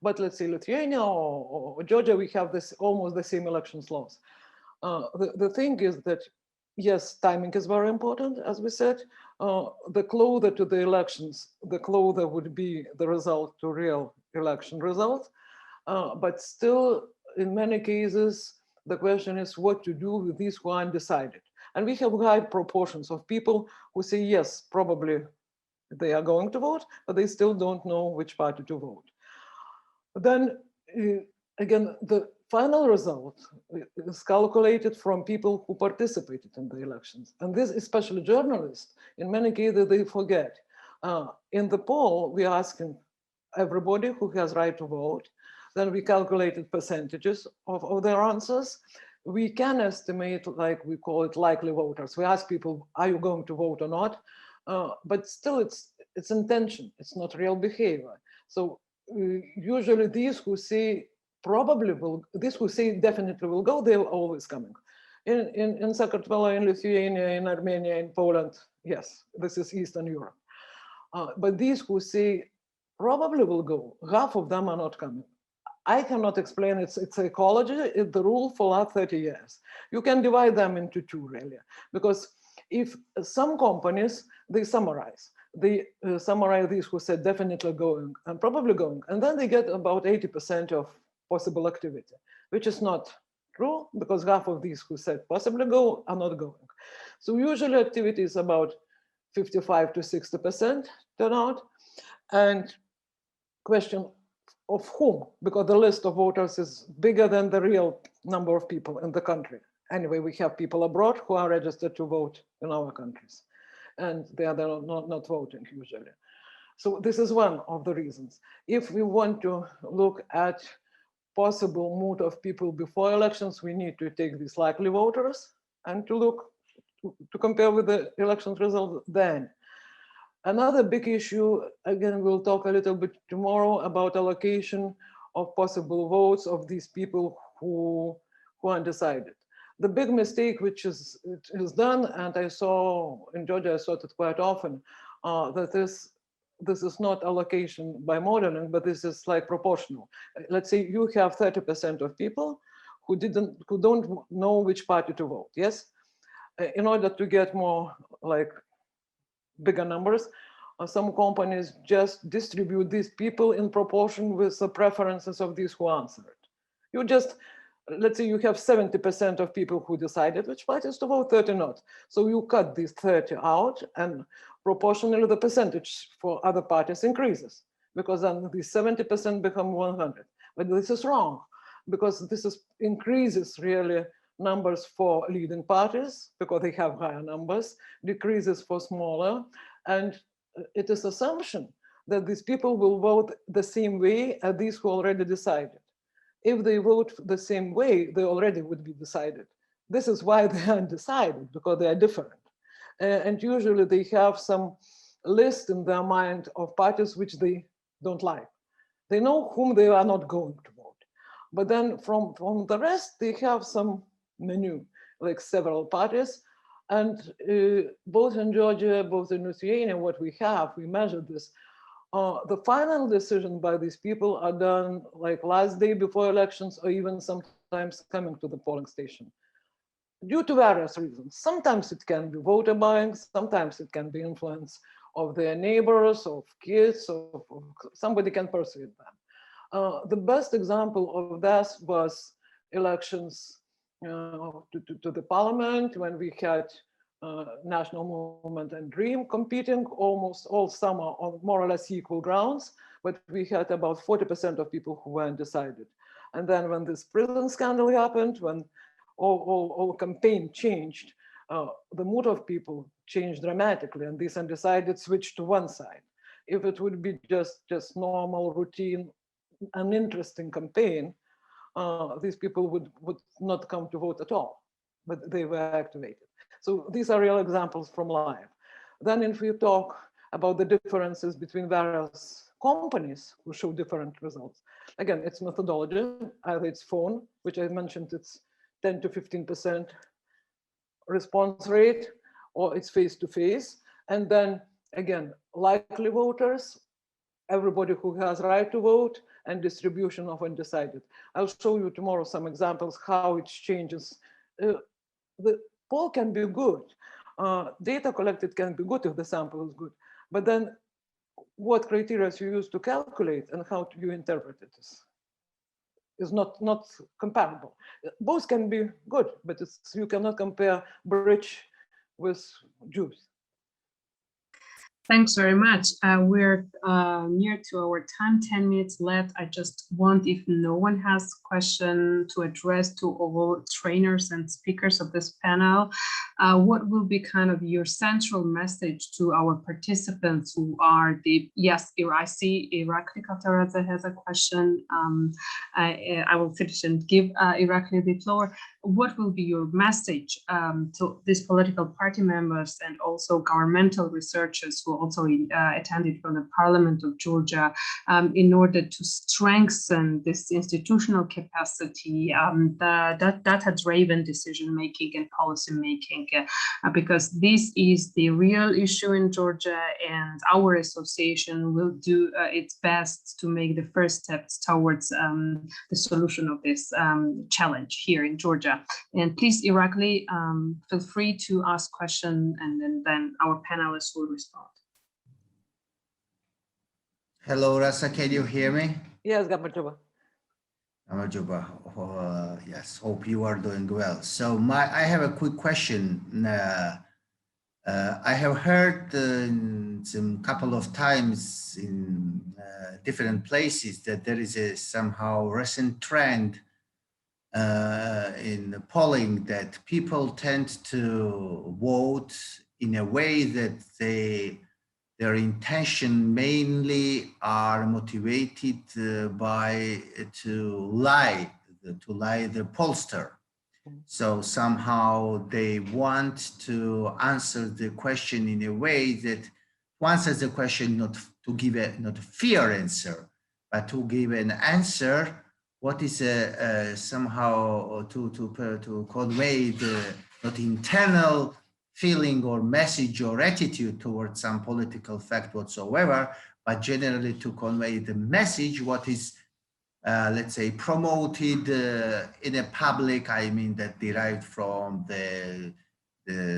But let's say Lithuania or Georgia, we have this almost the same elections laws. The thing is that, yes, timing is very important, as we said. The closer to the elections, the closer would be the result to real election result. But still, in many cases, the question is what to do with these who are undecided. And we have high proportions of people who say, yes, probably they are going to vote, but they still don't know which party to vote. Then again, the final result is calculated from people who participated in the elections. And this, especially journalists, in many cases they forget. In the poll, we're asking everybody who has right to vote. Then we calculated percentages of their answers. We can estimate, like we call it, likely voters. We ask people, are you going to vote or not? But still, it's intention. It's not real behavior. So usually these who say probably will, these who say definitely will go, they're always coming. In Sakartvelo, in Lithuania, in Armenia, in Poland, yes, this is Eastern Europe. But these who say probably will go, half of them are not coming. I cannot explain its psychology. It's the rule for last 30 years. You can divide them into two, really, because if some companies, they summarize these who said definitely going and probably going, and then they get about 80% of possible activity, which is not true, because half of these who said possibly go are not going. So usually activity is about 55 to 60% turnout, and question of whom, because the list of voters is bigger than the real number of people in the country. Anyway, we have people abroad who are registered to vote in our countries, and they are not voting usually. So this is one of the reasons. If we want to look at possible mood of people before elections, we need to take these likely voters and to look to compare with the election results then. Another big issue, again, we'll talk a little bit tomorrow about allocation of possible votes of these people who are undecided. The big mistake which is done, and I saw in Georgia, I saw it quite often, that this is not allocation by modeling, but this is like proportional. Let's say you have 30% of people who don't know which party to vote, yes? In order to get more like bigger numbers, some companies just distribute these people in proportion with the preferences of these who answered. You just, let's say you have 70% of people who decided which parties to vote, 30 not. So you cut these 30 out, and proportionally the percentage for other parties increases, because then these 70% become 100. But this is wrong, because this increases really numbers for leading parties because they have higher numbers, decreases for smaller, and it is assumption that these people will vote the same way as these who already decided. If they vote the same way, they already would be decided. This is why they are undecided, because they are different. And usually they have some list in their mind of parties which they don't like. They know whom they are not going to vote. But then from the rest, they have some menu, like several parties. And both in Georgia, both in Lithuania, what we have, we measured this. The final decision by these people are done like last day before elections, or even sometimes coming to the polling station, due to various reasons. Sometimes it can be voter buying, sometimes it can be influence of their neighbors, of kids, or somebody can persuade them. The best example of this was elections to the parliament, when we had National Movement and Dream competing almost all summer on more or less equal grounds, but we had about 40% of people who were undecided. And then when this prison scandal happened, when all campaign changed, the mood of people changed dramatically, and these undecided switched to one side. If it would be just normal, routine, uninteresting campaign, these people would not come to vote at all, but they were activated. So these are real examples from life. Then if we talk about the differences between various companies who show different results, again, it's methodology, either it's phone, which I mentioned, it's 10 to 15% response rate, or it's face-to-face. And then again, likely voters, everybody who has right to vote, and distribution of undecided. I'll show you tomorrow some examples how it changes. The poll can be good. Data collected can be good if the sample is good. But then what criteria you use to calculate and how you interpret it is not comparable. Both can be good, but you cannot compare bridge with Jews. Thanks very much. We're near to our time, 10 minutes left. I just want, if no one has a question to address to all trainers and speakers of this panel, what will be kind of your central message to our participants who are yes, I see Irakli Kataradze has a question. I will finish and give Irakli the floor. What will be your message to these political party members and also governmental researchers who also attended from the Parliament of Georgia in order to strengthen this institutional capacity, data-driven decision-making and policy-making, because this is the real issue in Georgia, and our association will do its best to make the first steps towards the solution of this challenge here in Georgia. And please, Irakli, feel free to ask questions, and then our panelists will respond. Hello, Rasa, can you hear me? Yes, Gamarjuba. Yes, hope you are doing well. So I have a quick question. I have heard some couple of times in different places that there is a somehow recent trend in polling that people tend to vote in a way that their intention mainly are motivated by to lie the pollster. So somehow they want to answer the question in a way that to answer the question not to give not a fair answer, but to give an answer what is somehow to convey the not internal feeling or message or attitude towards some political fact whatsoever, but generally to convey the message what is, let's say, promoted in a public, I mean that derived from the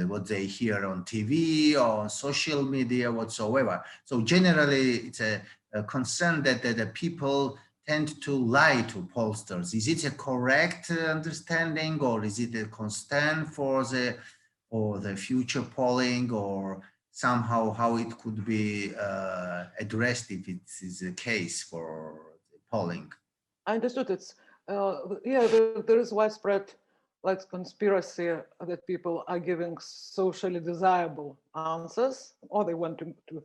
what they hear on TV or on social media whatsoever. So generally it's a concern that the people tend to lie to pollsters. Is it a correct understanding, or is it a concern for the future polling, or somehow how it could be addressed if it is a case for polling? I understood it's, yeah, there is widespread like conspiracy that people are giving socially desirable answers, or they want to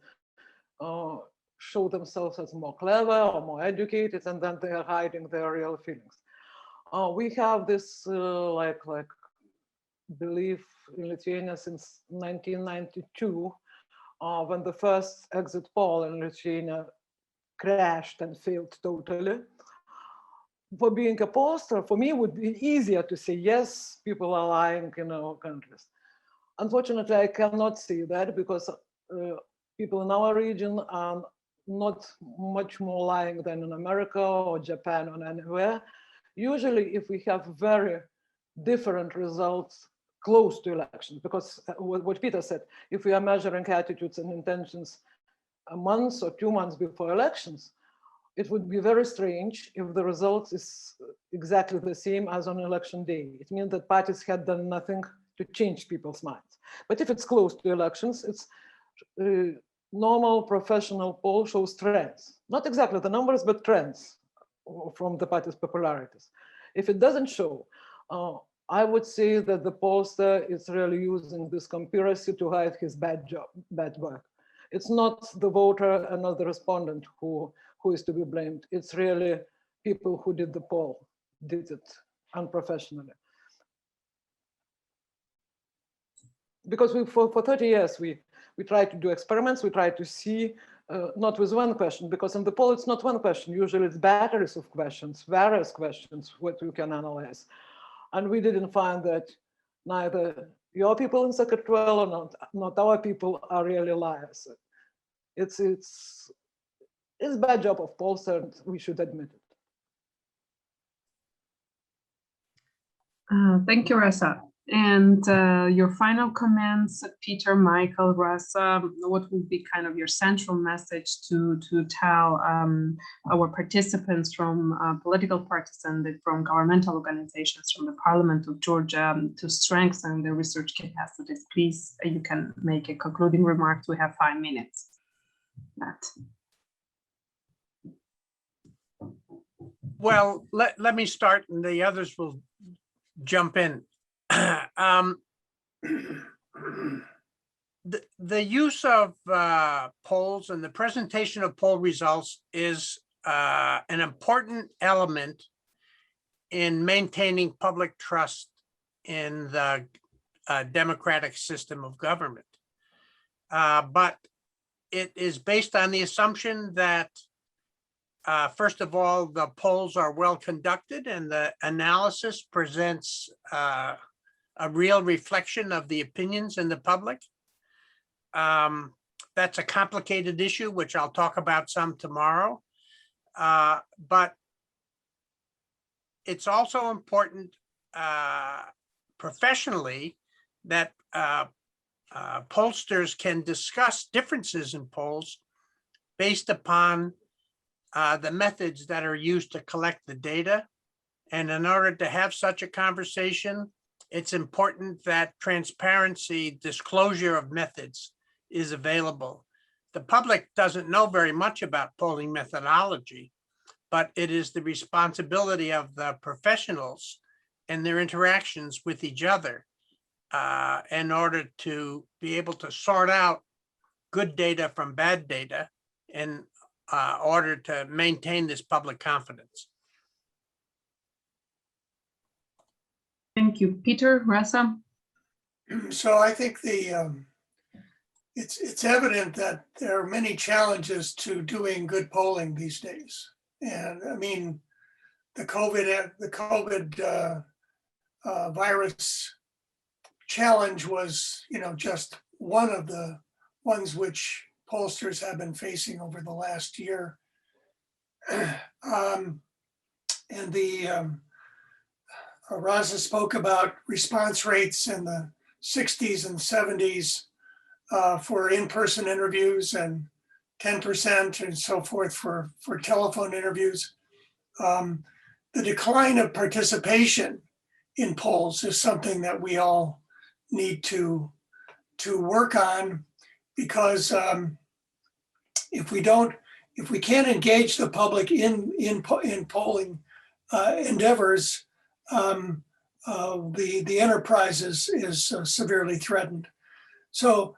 show themselves as more clever or more educated, and then they are hiding their real feelings. We have this like belief in Lithuania since 1992, when the first exit poll in Lithuania crashed and failed totally. For being a pollster, for me, it would be easier to say, yes, people are lying in our countries. Unfortunately, I cannot say that because people in our region are not much more lying than in America or Japan or anywhere. Usually, if we have very different results close to elections, because what Peter said, if we are measuring attitudes and intentions a month or 2 months before elections, it would be very strange if the result is exactly the same as on election day. It means that parties had done nothing to change people's minds. But if it's close to elections, it's normal professional poll shows trends. Not exactly the numbers, but trends from the party's popularities. If it doesn't show, I would say that the pollster is really using this conspiracy to hide his bad work. It's not the voter and not the respondent who is to be blamed. It's really people who did the poll, did it unprofessionally. Because for 30 years, we tried to do experiments, we tried to see, not with one question, because in the poll, it's not one question. Usually it's batteries of questions, various questions, what you can analyze. And we didn't find that neither your people in Secretariat or not our people are really liars. It's a bad job of pollster, and we should admit it. Thank you, Rasa. And your final comments, Peter, Michael, Rasa, what would be kind of your central message to tell our participants from political parties and from governmental organizations, from the Parliament of Georgia, to strengthen their research capacities? Please, you can make a concluding remark. We have 5 minutes. that? Well, let me start and the others will jump in. The use of polls and the presentation of poll results is an important element in maintaining public trust in the democratic system of government. But it is based on the assumption that, first of all, the polls are well conducted and the analysis presents a real reflection of the opinions in the public. That's a complicated issue, which I'll talk about some tomorrow. But it's also important professionally that pollsters can discuss differences in polls based upon the methods that are used to collect the data. And in order to have such a conversation, it's important that transparency, disclosure of methods is available. The public doesn't know very much about polling methodology, but it is the responsibility of the professionals and their interactions with each other in order to be able to sort out good data from bad data in order to maintain this public confidence. Thank you. Peter, Rasa? So I think it's evident that there are many challenges to doing good polling these days. And I mean, the COVID virus challenge was, just one of the ones which pollsters have been facing over the last year. And Raza spoke about response rates in the 60s and 70s for in-person interviews and 10% and so forth for telephone interviews. The decline of participation in polls is something that we all need to work on, because if we can't engage the public in polling endeavors, the enterprise is severely threatened. So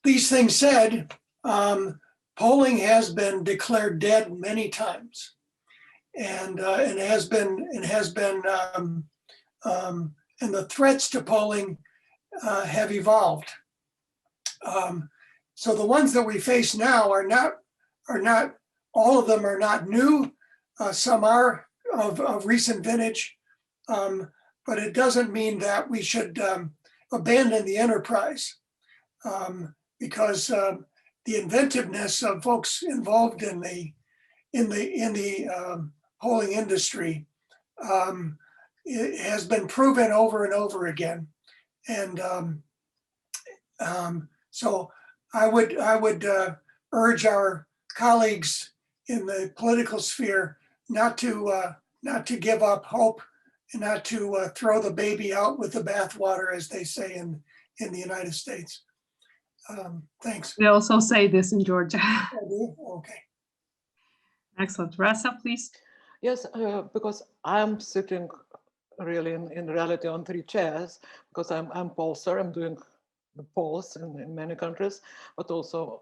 these things said, polling has been declared dead many times, and the threats to polling have evolved. So the ones that we face now are not all of them are not new. Some are of recent vintage, but it doesn't mean that we should abandon the enterprise, because the inventiveness of folks involved in the polling industry it has been proven over and over again, and so I would urge our colleagues in the political sphere not to give up hope and not to throw the baby out with the bathwater, as they say in the United States. Thanks. They also say this in Georgia. Okay. Excellent. Rasa, please. Yes, because I'm sitting really in reality on 3 chairs, because I'm pollster. I'm doing the polls in many countries, but also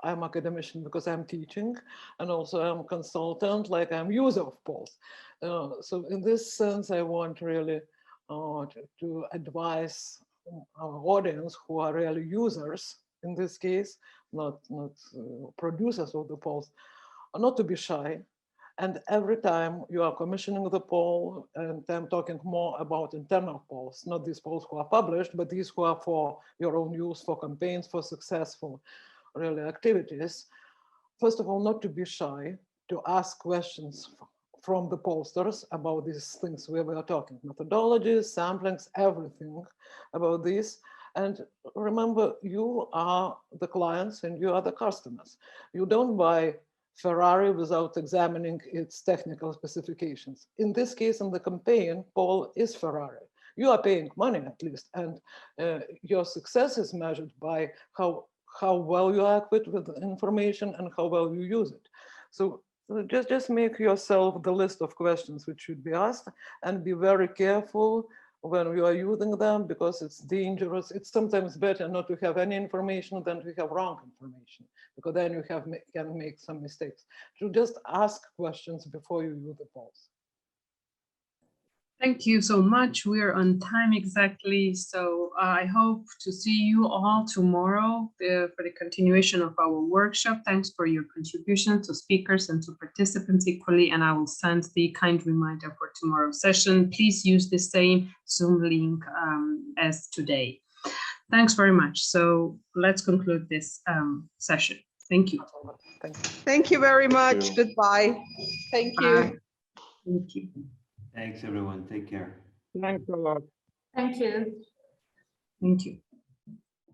I'm academician because I'm teaching, and also I'm consultant, like I'm user of polls. So in this sense, I want really to advise our audience, who are really users in this case, not producers of the polls, not to be shy. And every time you are commissioning the poll, and I'm talking more about internal polls, not these polls who are published, but these who are for your own use, for campaigns, for successful really activities. First of all, not to be shy, to ask questions from the pollsters about these things we were talking, methodologies, samplings, everything about this. And remember, you are the clients and you are the customers. You don't buy Ferrari without examining its technical specifications. In this case, in the campaign, poll is Ferrari. You are paying money at least, and your success is measured by how how well you are equipped with information and how well you use it. So just make yourself the list of questions which should be asked, and be very careful when you are using them, because it's dangerous. It's sometimes better not to have any information than to have wrong information, because then you can make some mistakes. So just ask questions before you use the polls. Thank you so much. We're on time exactly. So I hope to see you all tomorrow for the continuation of our workshop. Thanks for your contribution to speakers and to participants equally. And I will send the kind reminder for tomorrow's session. Please use the same Zoom link as today. Thanks very much. So let's conclude this session. Thank you. Thank you very much. Goodbye. Thank you. Bye. Thank you. Thanks, everyone. Take care. Thanks a lot. Thank you. Thank you.